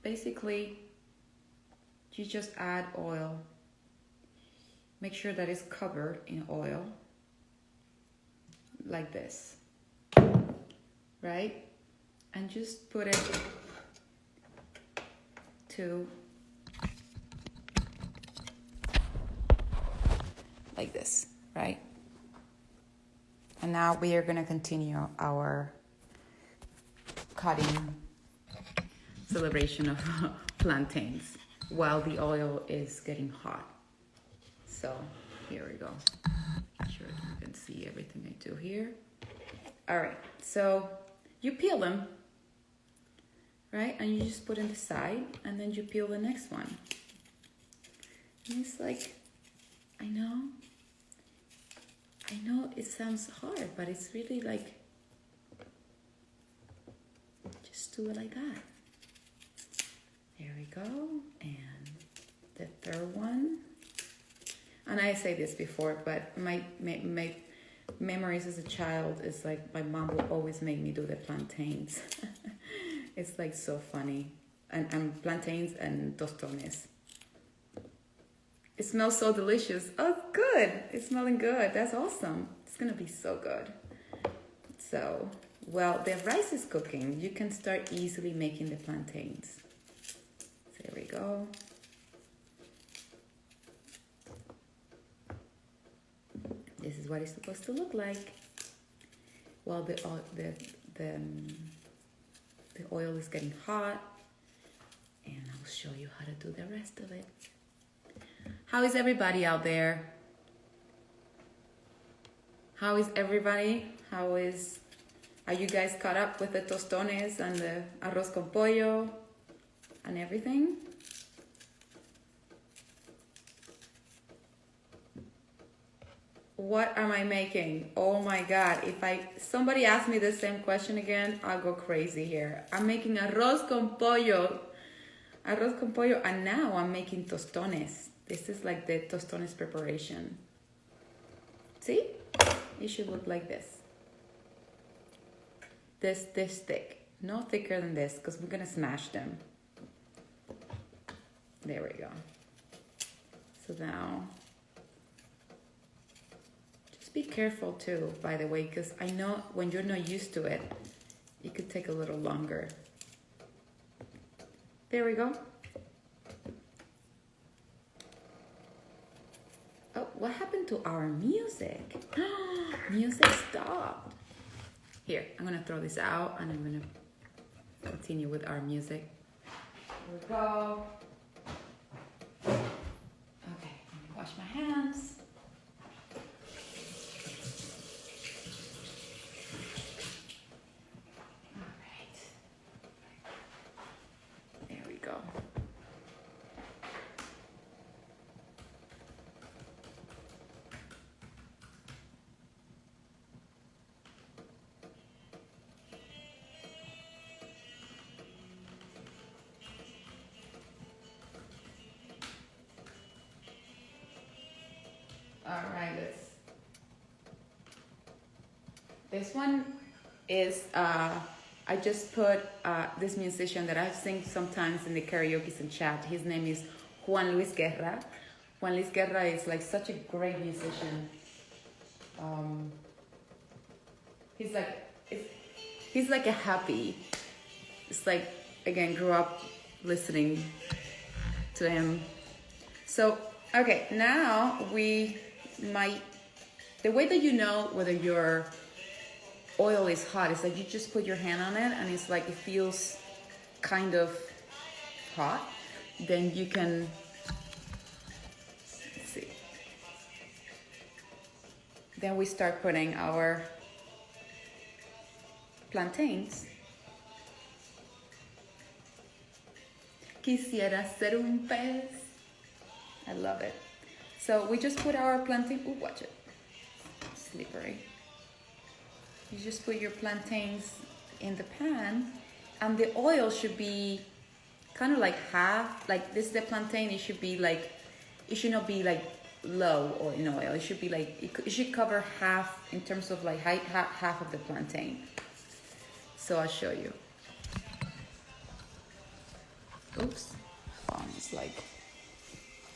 basically, you just add oil. Make sure that it's covered in oil, like this, right? And just put it to like this, right? And now we are gonna continue our cutting celebration of plantains while the oil is getting hot. So here we go. I'm sure you can see everything I do here. All right, so you peel them, right? And you just put in the side, and then you peel the next one. And it's like, I know it sounds hard, but it's really like, just do it like that. There we go, and the third one. And I say this before, but my memories as a child is like my mom would always make me do the plantains. It's like so funny, and plantains and tostones. It smells so delicious. Oh, good! It's smelling good. That's awesome. It's gonna be so good. So, well, the rice is cooking. You can start easily making the plantains. There we go. This is what it's supposed to look like. While the oil is getting hot, and I'll show you how to do the rest of it. How is everybody out there? How is everybody? Are you guys caught up with the tostones and the arroz con pollo and everything? What am I making? Oh my God, if somebody asks me the same question again, I'll go crazy here. I'm making arroz con pollo, and now I'm making tostones. This is like the tostones preparation. See? It should look like this. This thick. No thicker than this, because we're gonna smash them. There we go. So now, just be careful too, by the way, because I know when you're not used to it, it could take a little longer. There we go. Oh, what happened to our music? Music stopped. Here, I'm gonna throw this out and I'm gonna continue with our music. Here we go. Okay, let me wash my hands. All right. There we go. All right, this one is, I just put this musician that I sing sometimes in the karaoke and chat. His name is Juan Luis Guerra. Juan Luis Guerra is like such a great musician. He's like a happy. It's like, again, grew up listening to him. So, okay, now the way that you know whether your oil is hot is like you just put your hand on it and it's like it feels kind of hot. Then you can, let's see. Then we start putting our plantains. Quisiera ser un pez. I love it. So we just put our plantain. Ooh, watch it. Slippery. You just put your plantains in the pan, and the oil should be kind of like half. Like this is the plantain. It should be like, it should not be like low or in oil. It should be like, it should cover half in terms of like height, half of the plantain. So I'll show you. Oops. It's like,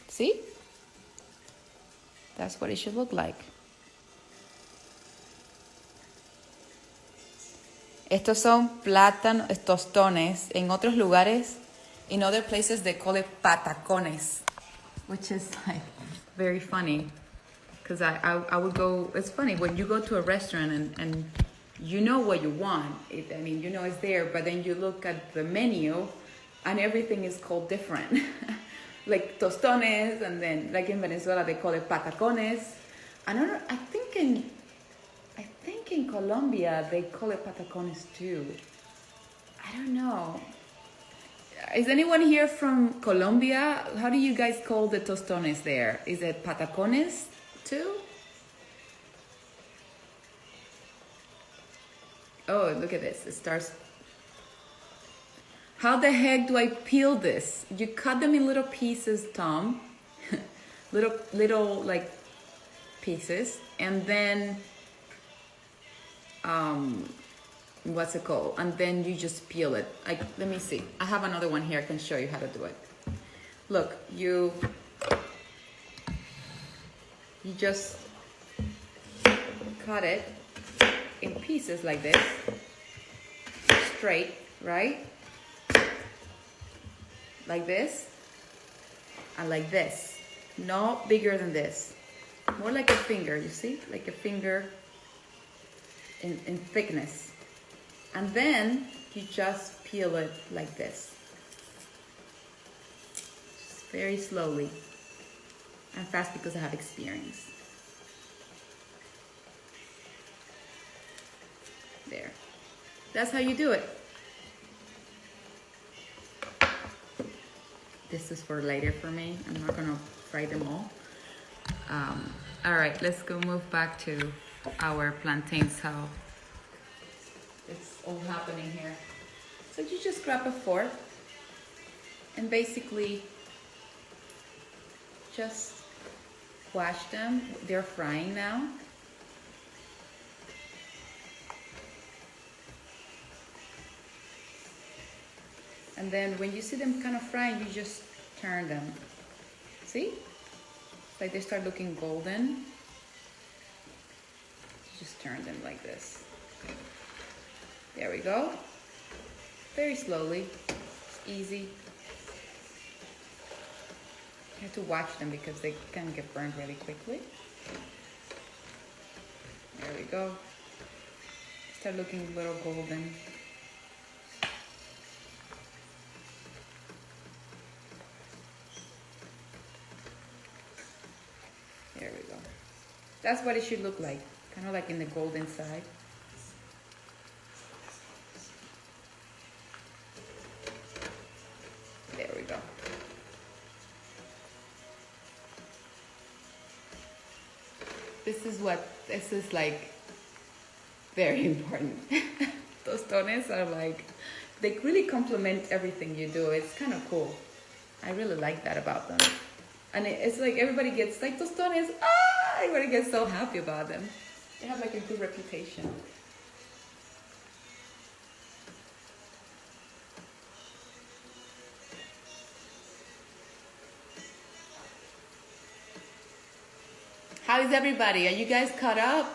see? That's what it should look like. Estos son plátanos, tostones. En otros lugares, in other places, they call it patacones, which is like very funny. Because I would go, it's funny, when you go to a restaurant and you know what you want. I mean, you know it's there, but then you look at the menu and everything is called different. Like tostones, and then like in Venezuela they call it patacones. I don't know, I think in Colombia they call it patacones too. I don't know. Is anyone here from Colombia? How do you guys call the tostones there? Is it patacones too? Oh, look at this. It starts. How the heck do I peel this? You cut them in little pieces, Tom. little like pieces, and then what's it called? And then you just peel it. Let me see. I have another one here. I can show you how to do it. Look, you just cut it in pieces like this, straight, right? Like this, and like this. No bigger than this. More like a finger, you see? Like a finger in thickness. And then you just peel it like this. Just very slowly. And fast because I have experience. There. That's how you do it. This is for later for me. I'm not gonna fry them all. All right, let's go move back to our plantains, how it's all happening here. So you just grab a fork and basically just wash them. They're frying now. And then when you see them kind of frying, you just turn them. See? Like they start looking golden. Just turn them like this. There we go. Very slowly. It's easy. You have to watch them because they can get burned really quickly. There we go. Start looking a little golden. There we go. That's what it should look like. Kind of like in the golden side. There we go. This is like very important. Tostones are like, they really complement everything you do. It's kind of cool. I really like that about them. And it's like everybody gets like tostones. Everybody gets so happy about them. They have like a good reputation. How is everybody? Are you guys caught up?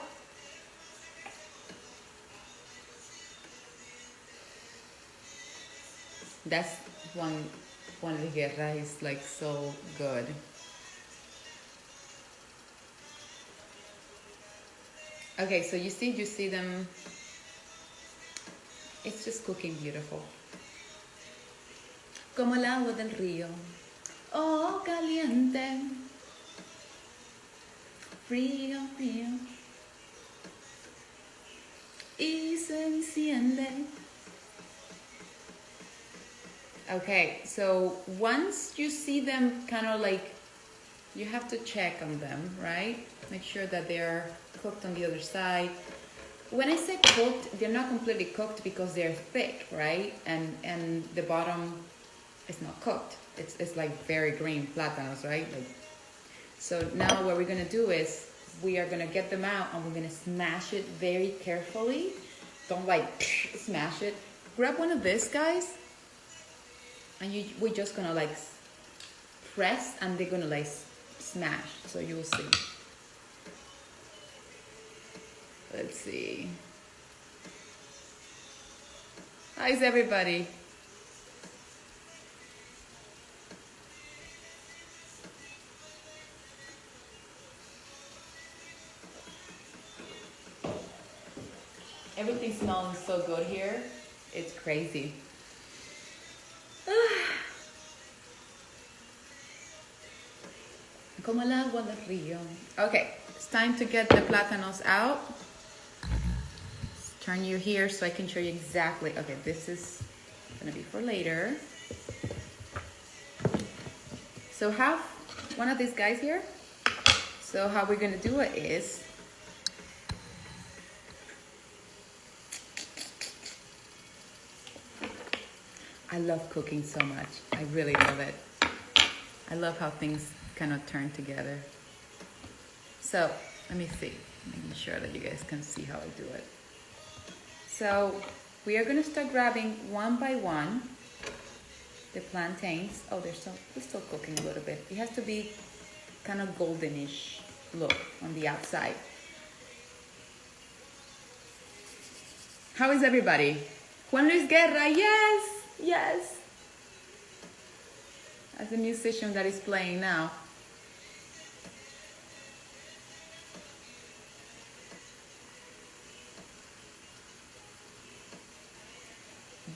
That's one de guerra is like so good. Okay, so you see them. It's just cooking beautiful. Como el agua del río. Oh, caliente. Frío, frío. enciende. Okay, so once you see them kind of like, you have to check on them, right? Make sure that they're cooked on the other side. When I say cooked, they're not completely cooked because they're thick, right? And the bottom is not cooked. It's like very green plátanos, right? Like, so now what we're gonna do is we are gonna get them out and we're gonna smash it very carefully. Don't like smash it. Grab one of these guys, and we're just gonna like press, and they're gonna like smash. So you will see. Let's see. How's everybody? Everything smells so good here. It's crazy. Como el agua del río. Okay, it's time to get the plátanos out. Turn you here so I can show you exactly. Okay, this is gonna be for later. So have one of these guys here. So how we're gonna do it is, I love cooking so much. I really love it. I love how things kind of turn together. So let me see, making sure that you guys can see how I do it. So we are gonna start grabbing one by one the plantains. Oh, they're still cooking a little bit. It has to be kind of goldenish look on the outside. How is everybody? Juan Luis Guerra, yes, yes. As a musician that is playing now.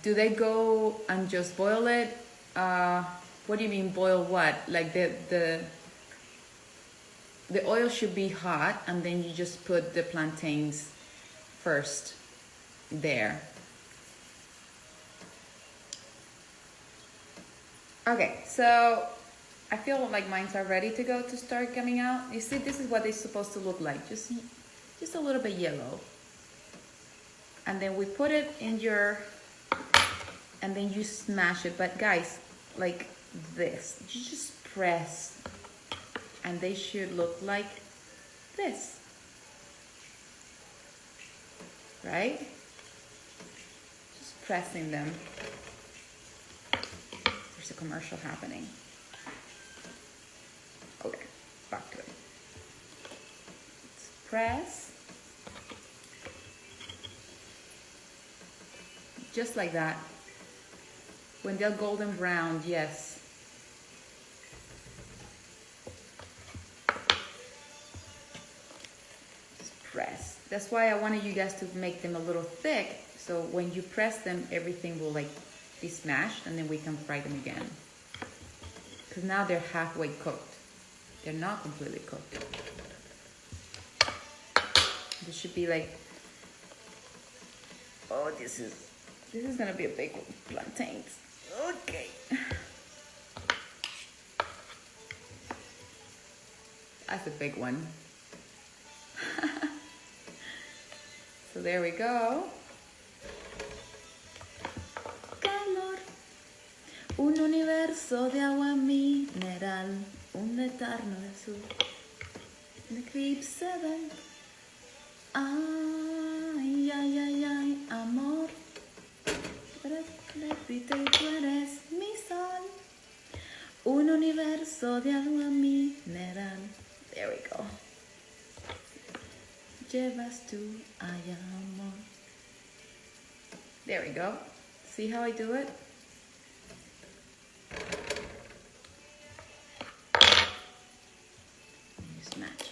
Do they go and just boil it? What do you mean boil what? Like the oil should be hot, and then you just put the plantains first there. Okay, so I feel like mine are ready to go to start coming out. You see, this is what they're supposed to look like, just a little bit yellow. And then we put it in your, and then you smash it. But guys, like this, you just press, and they should look like this, right? Just pressing them. There's a commercial happening. Okay, back to it. Let's press. Just like that. When they're golden brown, yes. Just press. That's why I wanted you guys to make them a little thick, so when you press them, everything will like be smashed, and then we can fry them again. Because now they're halfway cooked. They're not completely cooked. This should be like, oh, this is gonna be a big one. Plantains. Okay. That's a big one. So there we go. Calor. Un universo de agua mineral. Un eterno del sur. An eclipse ven. Ay, ay, ay, ay, amor. Repite, tú eres mi sol. Un universo de agua mineral. There we go. Llevas tú, ay, amor. There we go. See how I do it? You smash.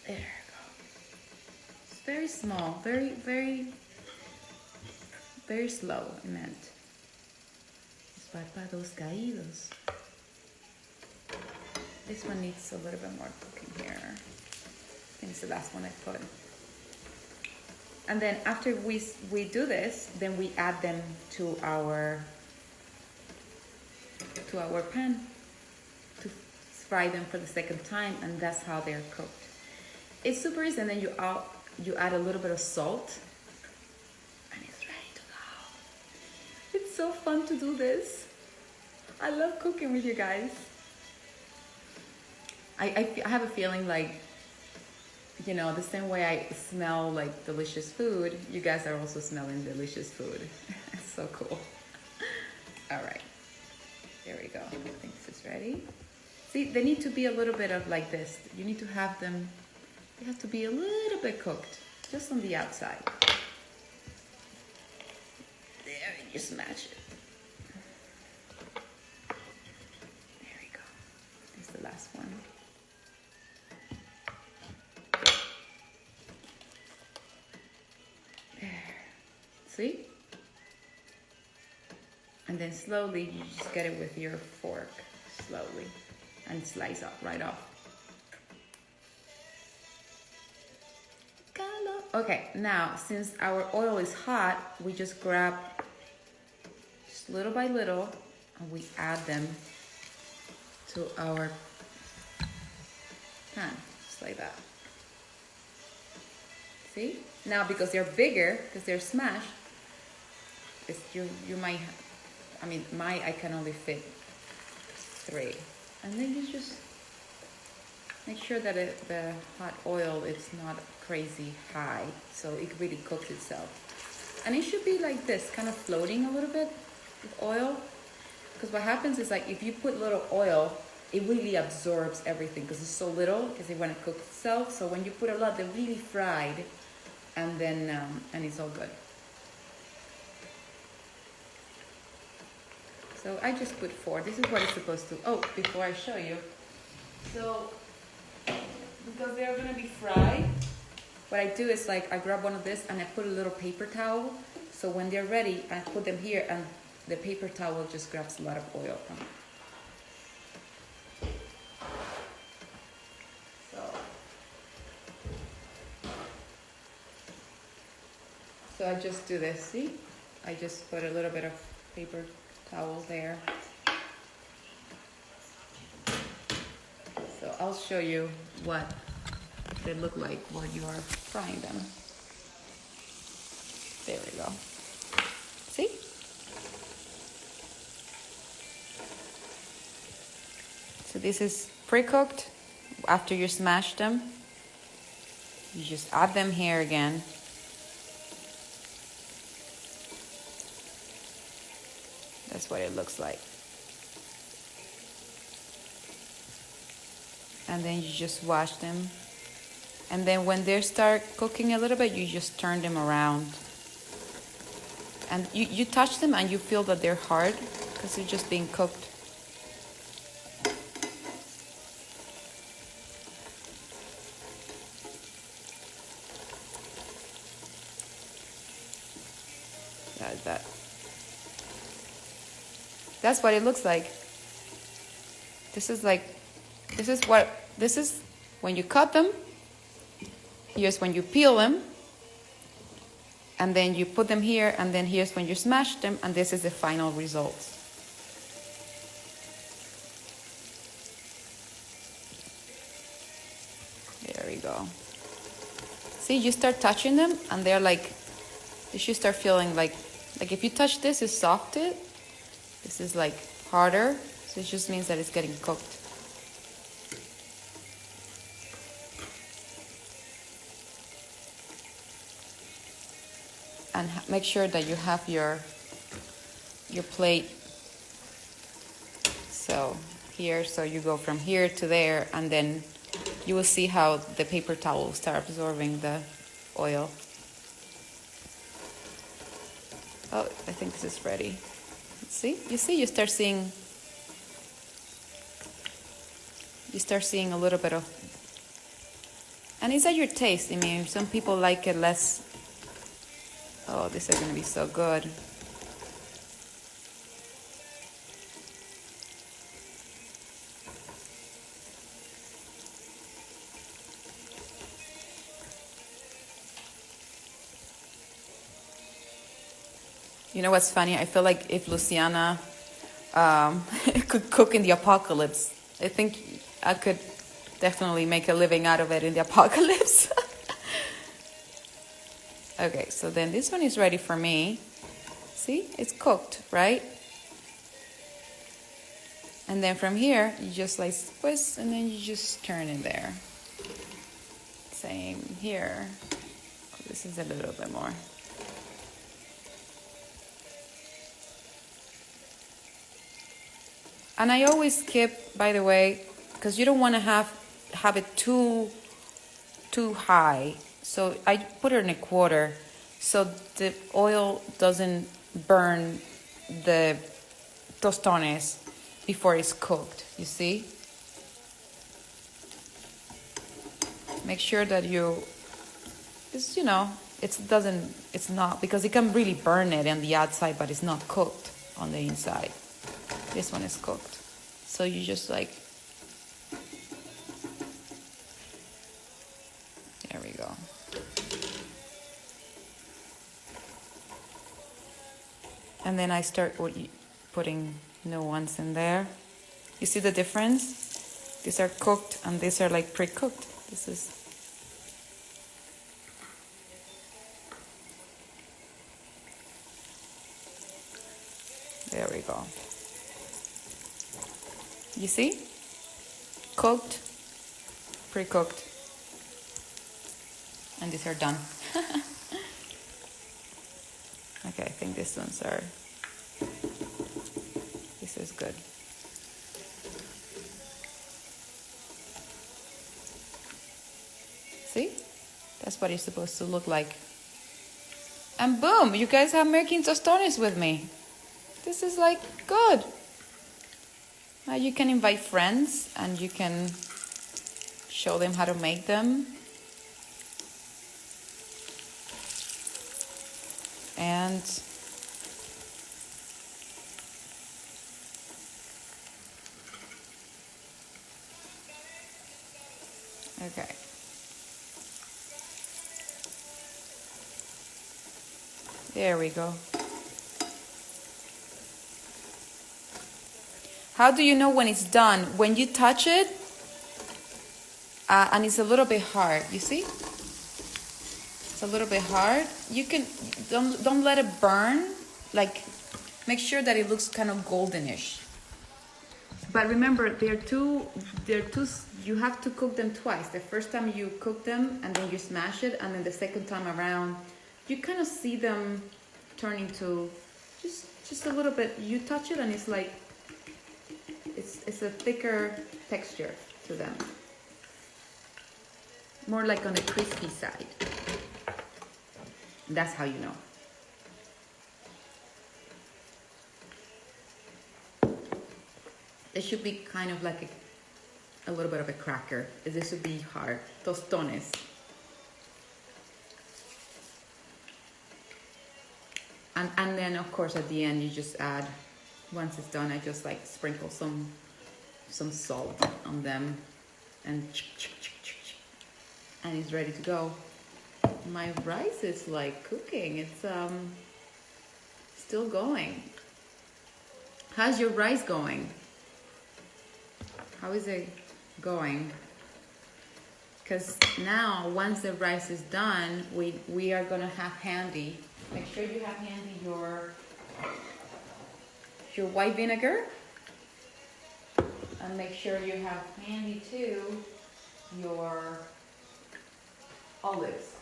There we go. It's very small, very, very, very slow, I meant. Párpados caídos. This one needs a little bit more cooking here. I think it's the last one I put. And then after we do this, then we add them to our pan to fry them for the second time, and that's how they're cooked. It's super easy, and then you add a little bit of salt, and it's ready to go. It's so fun to do this. I love cooking with you guys. I have a feeling like, you know, the same way I smell like delicious food, you guys are also smelling delicious food. It's so cool. All right, there we go. I think this is ready. See, they need to be a little bit of like this. You need to have them, they have to be a little bit cooked, just on the outside. There, you just match it. There we go. This is the last one. See? And then slowly you just get it with your fork, slowly, and slice up right off. Okay, now since our oil is hot, we just grab just little by little and we add them to our pan, just like that. See? Now because they're bigger, because they're smashed, you might, I mean, I can only fit 3. And then you just make sure that the hot oil is not crazy high, so it really cooks itself. And it should be like this, kind of floating a little bit with oil. Because what happens is, like, if you put little oil, it really absorbs everything because it's so little, because it want to cook itself. So when you put a lot, they're really fried, and then and it's all good. So I just put 4. This is what it's supposed to. Oh, before I show you, so because they're gonna be fried, what I do is, like, I grab one of this and I put a little paper towel. So when they're ready, I put them here, and the paper towel just grabs a lot of oil from it. So I just do this. See, I just put a little bit of paper towel there. So I'll show you what they look like while you are frying them. There we go. See? So this is pre-cooked. After you smash them, you just add them here again. That's what it looks like. And then you just wash them. And then when they start cooking a little bit, you just turn them around. And you touch them and you feel that they're hard because they're just being cooked. That. That's what it looks like. This is when you cut them. Here's when you peel them. And then you put them here, and then here's when you smash them, and this is the final result. There we go. See, you start touching them, and they're like, you should start feeling like if you touch this, it's softer. This is like harder, so it just means that it's getting cooked. And make sure that you have your plate. So here, so you go from here to there, and then you will see how the paper towel will start absorbing the oil. Oh, I think this is ready. See, you start seeing a little bit of, and it's at your taste. I mean, some people like it less. Oh, this is gonna be so good. You know what's funny? I feel like if Luciana could cook in the apocalypse, I think I could definitely make a living out of it in the apocalypse. Okay, so then this one is ready for me. See, it's cooked, right? And then from here, you just like twist and then you just turn in there. Same here. This is a little bit more. And I always skip, by the way, because you don't want to have it too high. So I put it in a quarter so the oil doesn't burn the tostones before it's cooked, you see? Make sure that it's not, because it can really burn it on the outside, but it's not cooked on the inside. This one is cooked. So you just like, there we go. And then I start putting new ones in there. You see the difference? These are cooked and these are like pre-cooked. There we go. You see? Cooked, pre-cooked. And these are done. Okay, I think this is good. See? That's what it's supposed to look like. And boom, you guys are making tostones with me. This is like good. Now you can invite friends and you can show them how to make them. And okay. There we go. How do you know when it's done? When you touch it, and it's a little bit hard, you see? It's a little bit hard. You can, don't let it burn. Like, make sure that it looks kind of goldenish. But remember, you have to cook them twice. The first time you cook them and then you smash it, and then the second time around, you kind of see them turning to just a little bit. You touch it and it's like, it's a thicker texture to them. More like on the crispy side. That's how you know. It should be kind of like a little bit of a cracker. This would be hard. Tostones. And then of course at the end you just add, once it's done, I just like sprinkle some salt on them and it's ready to go. My rice is like cooking. It's still going. How's your rice going? How is it going? Because now, once the rice is done, we are gonna have handy. Make sure you have handy your white vinegar, and make sure you have handy too your olives.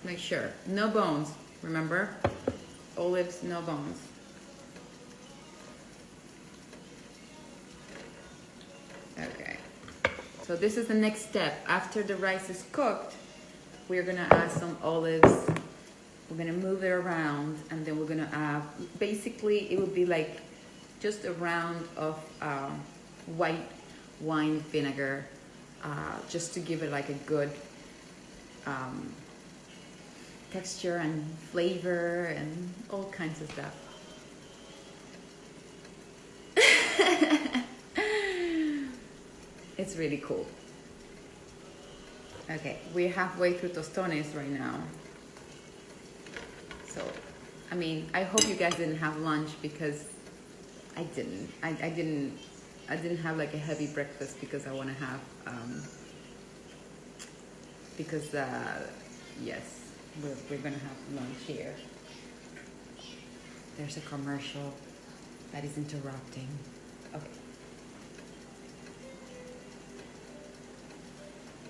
Make sure, no bones, remember? Olives, no bones. Okay, so this is the next step. After the rice is cooked, we're gonna add some olives. We're gonna move it around, and then we're gonna add, basically it would be like just a round of white wine vinegar, just to give it like a good texture and flavor and all kinds of stuff. It's really cool. Okay, we're halfway through Tostones right now. So, I mean, I hope you guys didn't have lunch because I didn't. I didn't have like a heavy breakfast because I want to have, yes, we're gonna have lunch here. There's a commercial that is interrupting. Okay.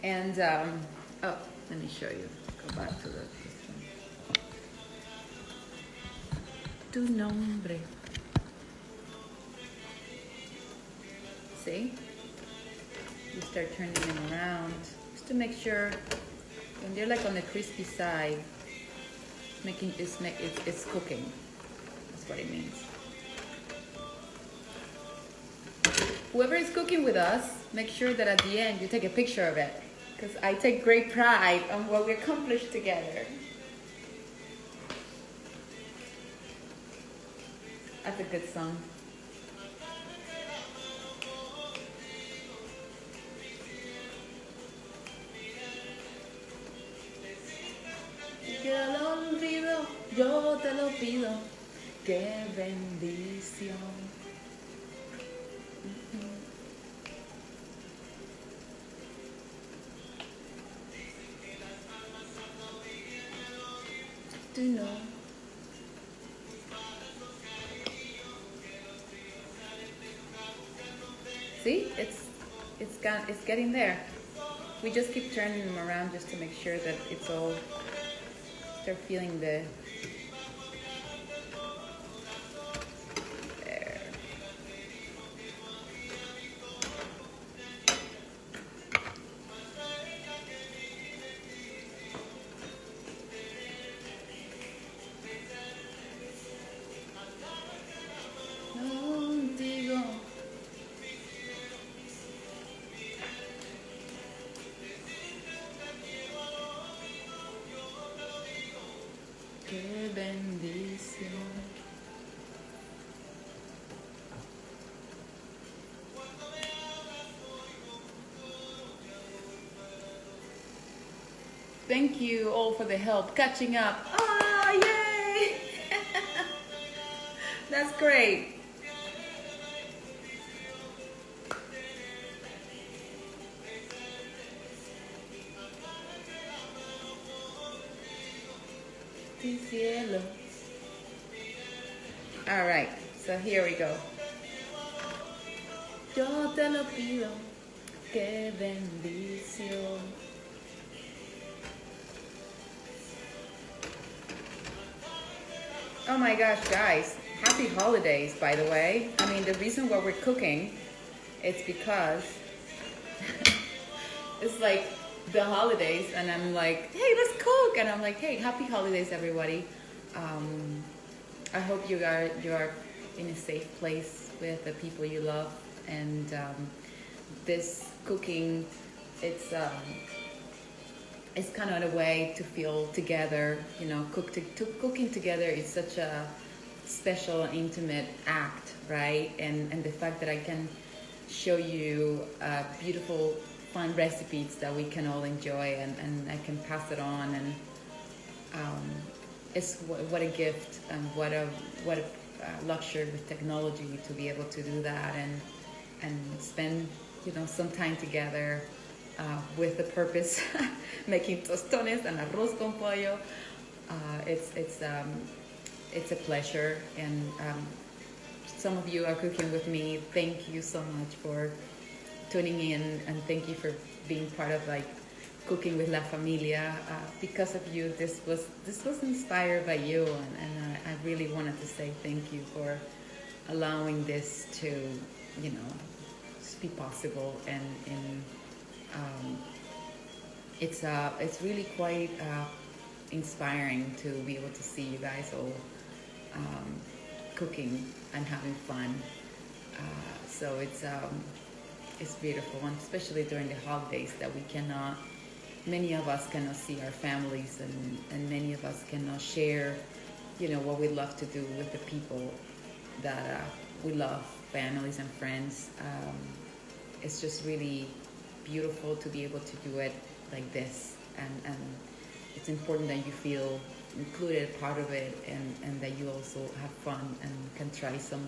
And, oh, let me show you. Go back to this one. Tu nombre. See? You start turning them around just to make sure when they're like on the crispy side, it's cooking. That's what it means. Whoever is cooking with us, make sure that at the end you take a picture of it, because I take great pride on what we accomplished together. That's a good song. Que lo olvido, yo te lo pido, qué bendición. Do you know? See, it's getting there. We just keep turning them around just to make sure that it's all. Start feeling the. There. Contigo. Qué bendición. Thank you all for the help catching up. Ah, yay! That's great. Cielo. All right, so here we go. Yo te lo pido, qué bendición. Oh my gosh, guys, happy holidays, by the way. I mean, the reason why we're cooking, it's because it's like the holidays, and I'm like, hey, let's cook, and I'm like, hey, happy holidays, everybody. I hope you are in a safe place with the people you love, and this cooking, it's kind of a way to feel together, you know. Cooking together is such a special and intimate act, right? And the fact that I can show you beautiful, fun recipes that we can all enjoy, and I can pass it on, and it's what a gift, and what a luxury with technology to be able to do that, and spend, you know, some time together with the purpose, making tostones and arroz con pollo. It's a pleasure, and some of you are cooking with me. Thank you so much for tuning in, and thank you for being part of like cooking with La Familia. Because of you, this was inspired by you, and I really wanted to say thank you for allowing this to, you know, be possible, and it's really quite inspiring to be able to see you guys all cooking and having fun. So it's beautiful, and especially during the holidays that many of us cannot see our families, and many of us cannot share, you know, what we love to do with the people that we love, families and friends. It's just really beautiful to be able to do it like this, and it's important that you feel included, part of it, and that you also have fun and can try some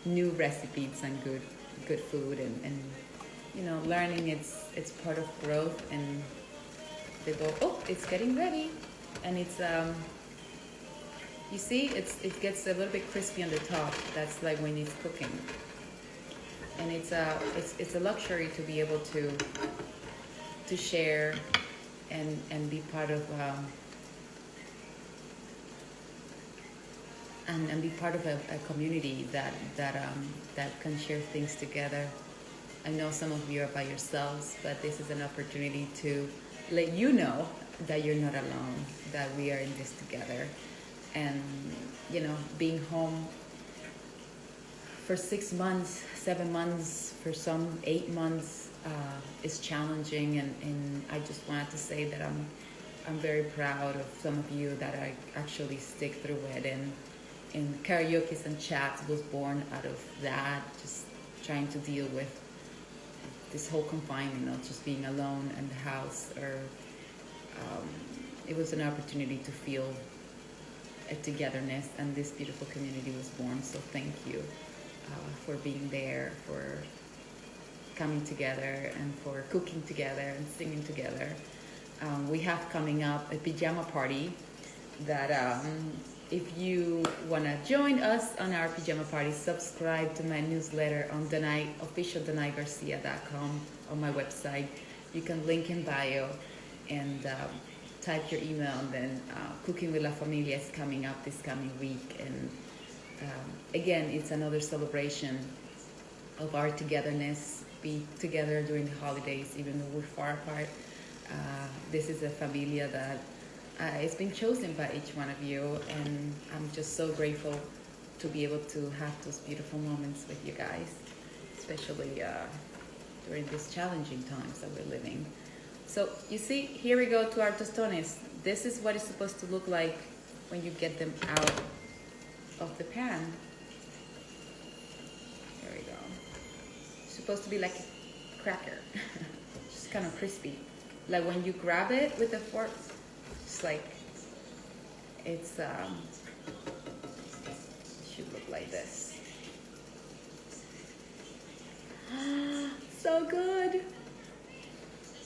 new recipes and good food, and you know, learning it's part of growth. And the dough, oh, it's getting ready, and it's you see, it gets a little bit crispy on the top. That's like when it's cooking, and it's a luxury to be able to share and be part of and be part of a community that can share things together. I know some of you are by yourselves, but this is an opportunity to let you know that you're not alone, that we are in this together. And you know, being home for 6 months, 7 months, for some 8 months is challenging, and I just wanted to say that I'm very proud of some of you that I actually stick through it, and karaoke and chats was born out of that, just trying to deal with this whole confinement, not just being alone in the house, or it was an opportunity to feel a togetherness, and this beautiful community was born. So thank you for being there, for coming together, and for cooking together and singing together. We have coming up a pajama party that if you want to join us on our pajama party, subscribe to my newsletter on Danay, officialdanaygarcia.com, on my website. You can link in bio and type your email, and then Cooking with La Familia is coming up this coming week. And again, it's another celebration of our togetherness, be together during the holidays, even though we're far apart. This is a familia that it's been chosen by each one of you, and I'm just so grateful to be able to have those beautiful moments with you guys, especially during these challenging times that we're living. So you see, here we go to our tostones. This is what it's supposed to look like when you get them out of the pan. There we go. It's supposed to be like a cracker, just kind of crispy. Like when you grab it with a fork, it's like, it's should look like this. So good.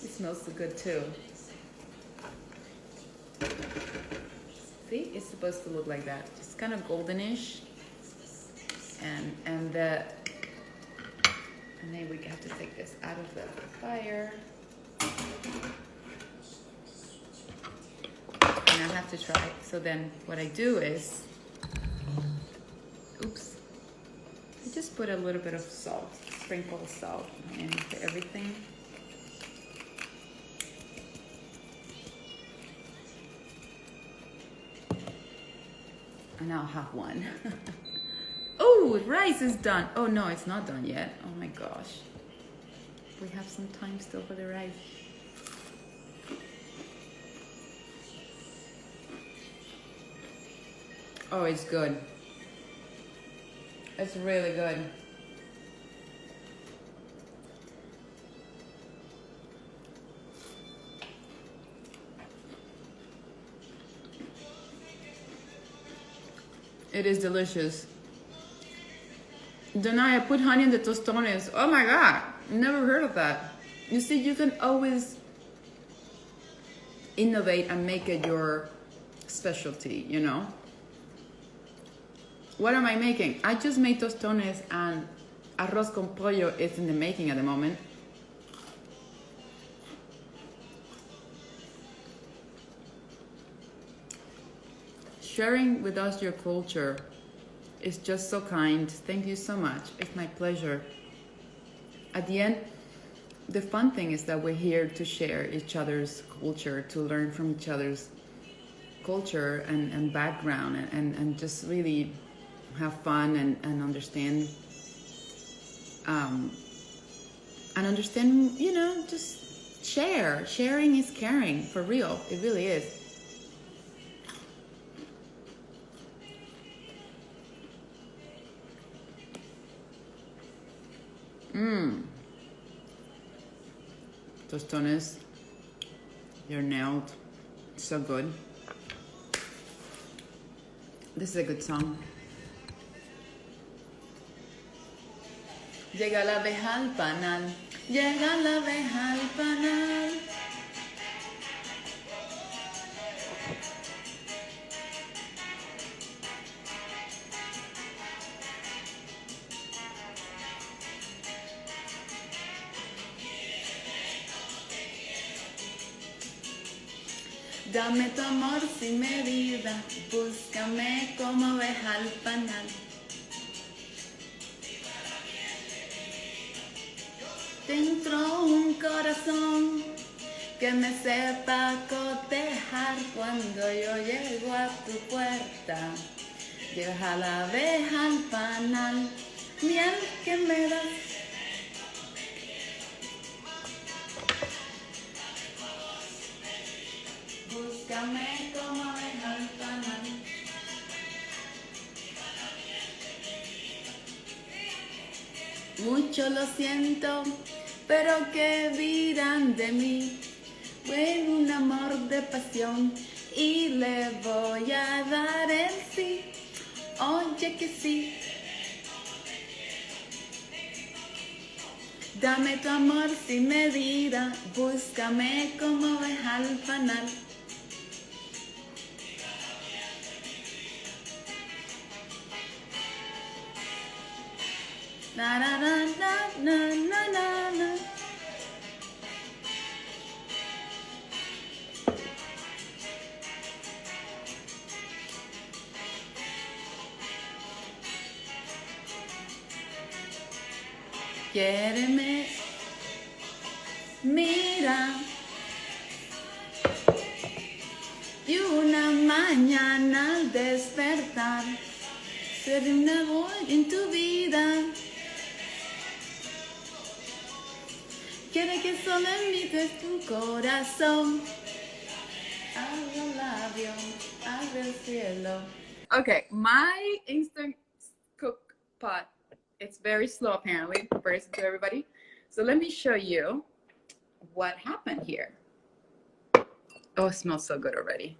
It smells so good too. See, it's supposed to look like that, just kind of goldenish, and then we have to take this out of the fire. And I have to try it. So then what I do is, oops, I just put a little bit of salt, sprinkle of salt into everything. And I'll have one. Oh, rice is done. Oh no, it's not done yet. Oh my gosh. We have some time still for the rice. Oh, it's good. It's really good. It is delicious. Danay, I put honey in the tostones. Oh my God, never heard of that. You see, you can always innovate and make it your specialty, you know? What am I making? I just made tostones, and arroz con pollo is in the making at the moment. Sharing with us your culture is just so kind. Thank you so much. It's my pleasure. At the end, the fun thing is that we're here to share each other's culture, to learn from each other's culture and background, and just really have fun and understand, you know, just share. Sharing is caring, for real. It really is. Tostones, you're nailed. So good. This is a good song. Llega la abeja al panal, llega la abeja al panal. Dame tu amor sin medida, búscame como abeja al panal. Dentro un corazón que me sepa cotejar cuando yo llego a tu puerta. Deja la abeja al panal, miel que me das. Búscame como abeja al panal. Mucho lo siento, pero ¿qué dirán de mí? Bueno, un amor de pasión y le voy a dar el sí. Oye que sí. Dame tu amor sin medida, búscame como abeja al panal. Na na na na na na na na. Quiéreme, mira, y una mañana al despertar seré una voz en tu vida. Quiere que solo imites tu corazón. Abre el labio, abre el cielo. Okay, my instant cook pot. It's very slow apparently, comparison to everybody. So let me show you what happened here. Oh, it smells so good already.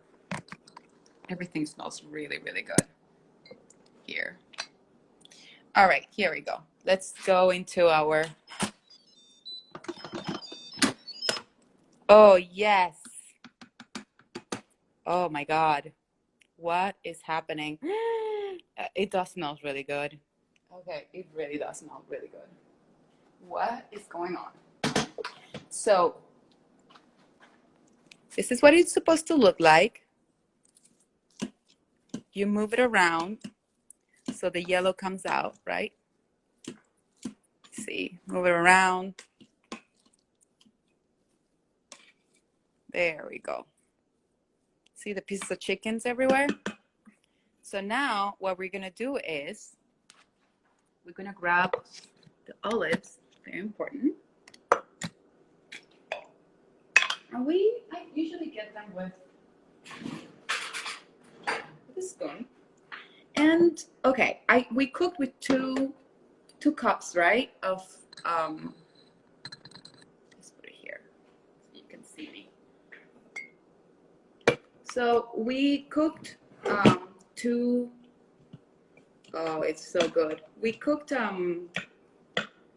Everything smells really, really good here. All right, here we go. Let's go into our... Oh, yes. Oh my God. What is happening? It does smell really good. Okay, it really does smell really good. What is going on? So, this is what it's supposed to look like. You move it around so the yellow comes out, right? See, move it around. There we go. See the pieces of chickens everywhere? So now what we're gonna do is we're gonna grab the olives, very important. And I usually get them with a spoon. And okay, we cooked with two cups, right? Of let's put it here so you can see me. So we cooked oh, it's so good. We cooked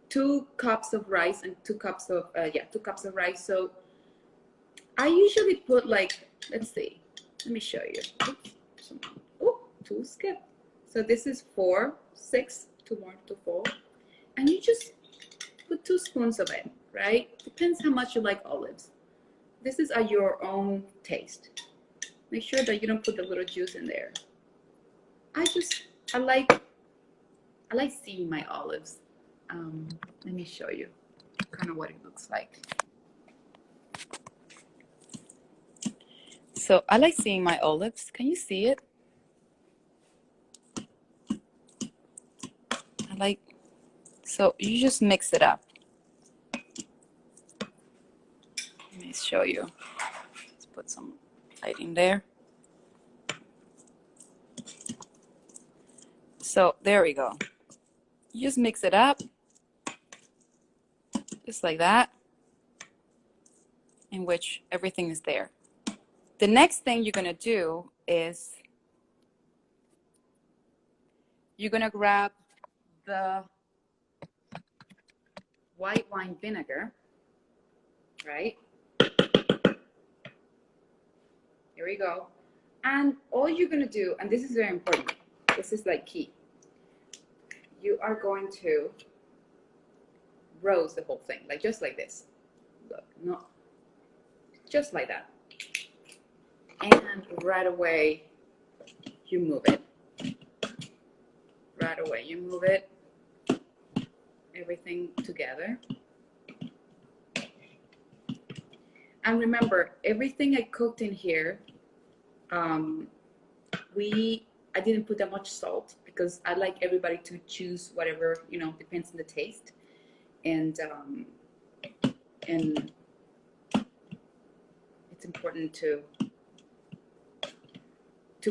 2 cups of rice and 2 cups of 2 cups of rice. So I usually put like, let's see, let me show you. Oops, oh, 2 skip. So this is 4, 6 to 1 to 4, and you just put 2 spoons of it, right? Depends how much you like olives. This is at your own taste. Make sure that you don't put the little juice in there. I like seeing my olives. Let me show you kind of what it looks like. So I like seeing my olives. Can you see it? So you just mix it up. Let me show you. Let's put some light in there. So there we go. You just mix it up, just like that. in which everything is there. The next thing you're gonna do is you're gonna grab the white wine vinegar, right? Here we go. And all you're gonna do, and this is very important, this is like key. You are going to roast the whole thing, like just like this. Look, no, just like that. And right away, you move it. Right away, you move it. Everything together. And remember, everything I cooked in here, I didn't put that much salt because I like everybody to choose whatever, you know, depends on the taste. And it's important to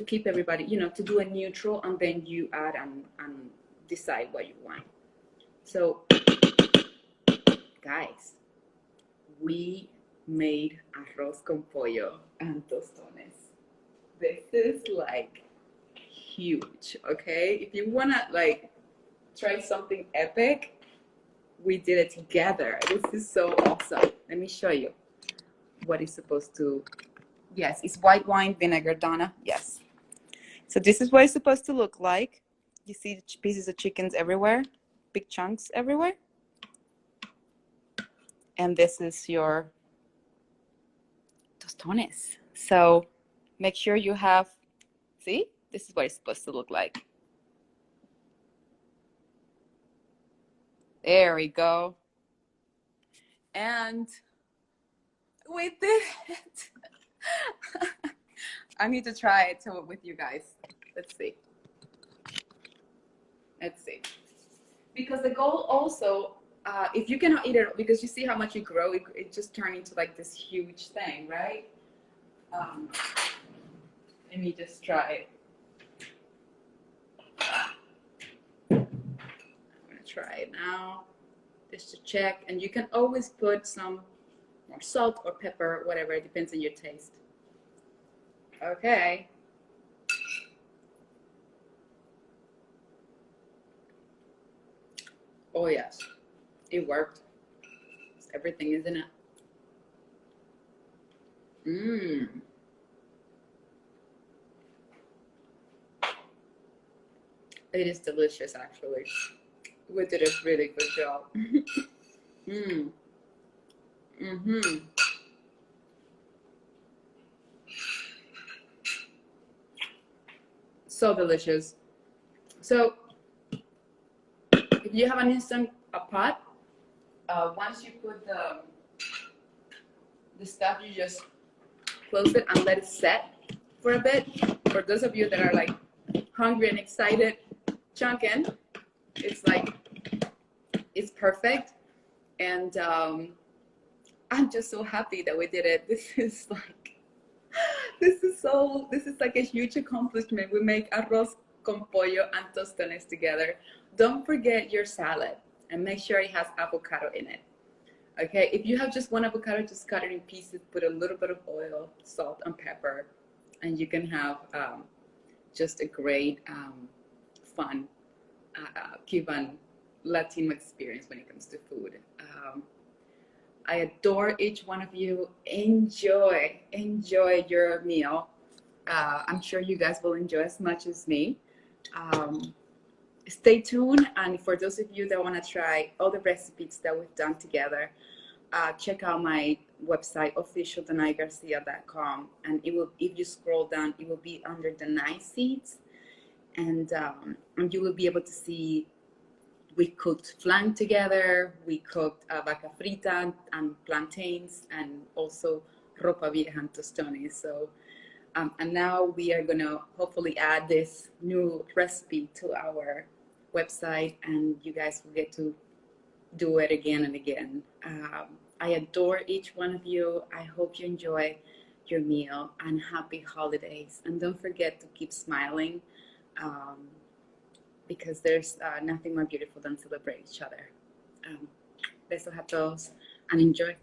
keep everybody, you know, to do a neutral, and then you add and decide what you want. So, guys, we made arroz con pollo and tostones. This is like huge, okay? If you wanna like try something epic, we did it together. This is so awesome. Let me show you what it's supposed to. Yes, it's white wine vinegar, Donna. Yes. So this is what it's supposed to look like. You see pieces of chickens everywhere, big chunks everywhere. And this is your tostones. So make sure you have, see, this is what it's supposed to look like. There we go. And we did it. I need to try it with you guys. Let's see. Let's see. Because the goal also, if you cannot eat it, because you see how much you grow, it just turned into like this huge thing, right? Let me just try it. I'm gonna try it now, just to check. And you can always put some more salt or pepper, whatever, it depends on your taste. Okay. Oh yes, it worked. Everything is in it. Mmm. It is delicious, actually. We did a really good job. Mmm. Mm-hmm. So delicious. So if you have an instant pot, once you put the stuff, you just close it and let it set for a bit. For those of you that are like hungry and excited, chunking, it's like, it's perfect. And I'm just so happy that we did it. This is like, this is like a huge accomplishment. We make arroz con pollo and tostones together. Don't forget your salad and make sure it has avocado in it. Okay, if you have just one avocado, just cut it in pieces, put a little bit of oil, salt, and pepper, and you can have just a great, fun Cuban Latino experience when it comes to food. I adore each one of you. Enjoy your meal. I'm sure you guys will enjoy as much as me. Stay tuned, and for those of you that want to try all the recipes that we've done together, check out my website, officialdanaygarcia.com, and it will, if you scroll down, it will be under Danay seeds, and you will be able to see we cooked flan together, we cooked vaca frita and plantains, and also ropa vieja and tostones. So, and now we are gonna hopefully add this new recipe to our website, and you guys will get to do it again and again. I adore each one of you. I hope you enjoy your meal, and happy holidays. And don't forget to keep smiling, because there's nothing more beautiful than celebrate each other. Besos a todos, and enjoy.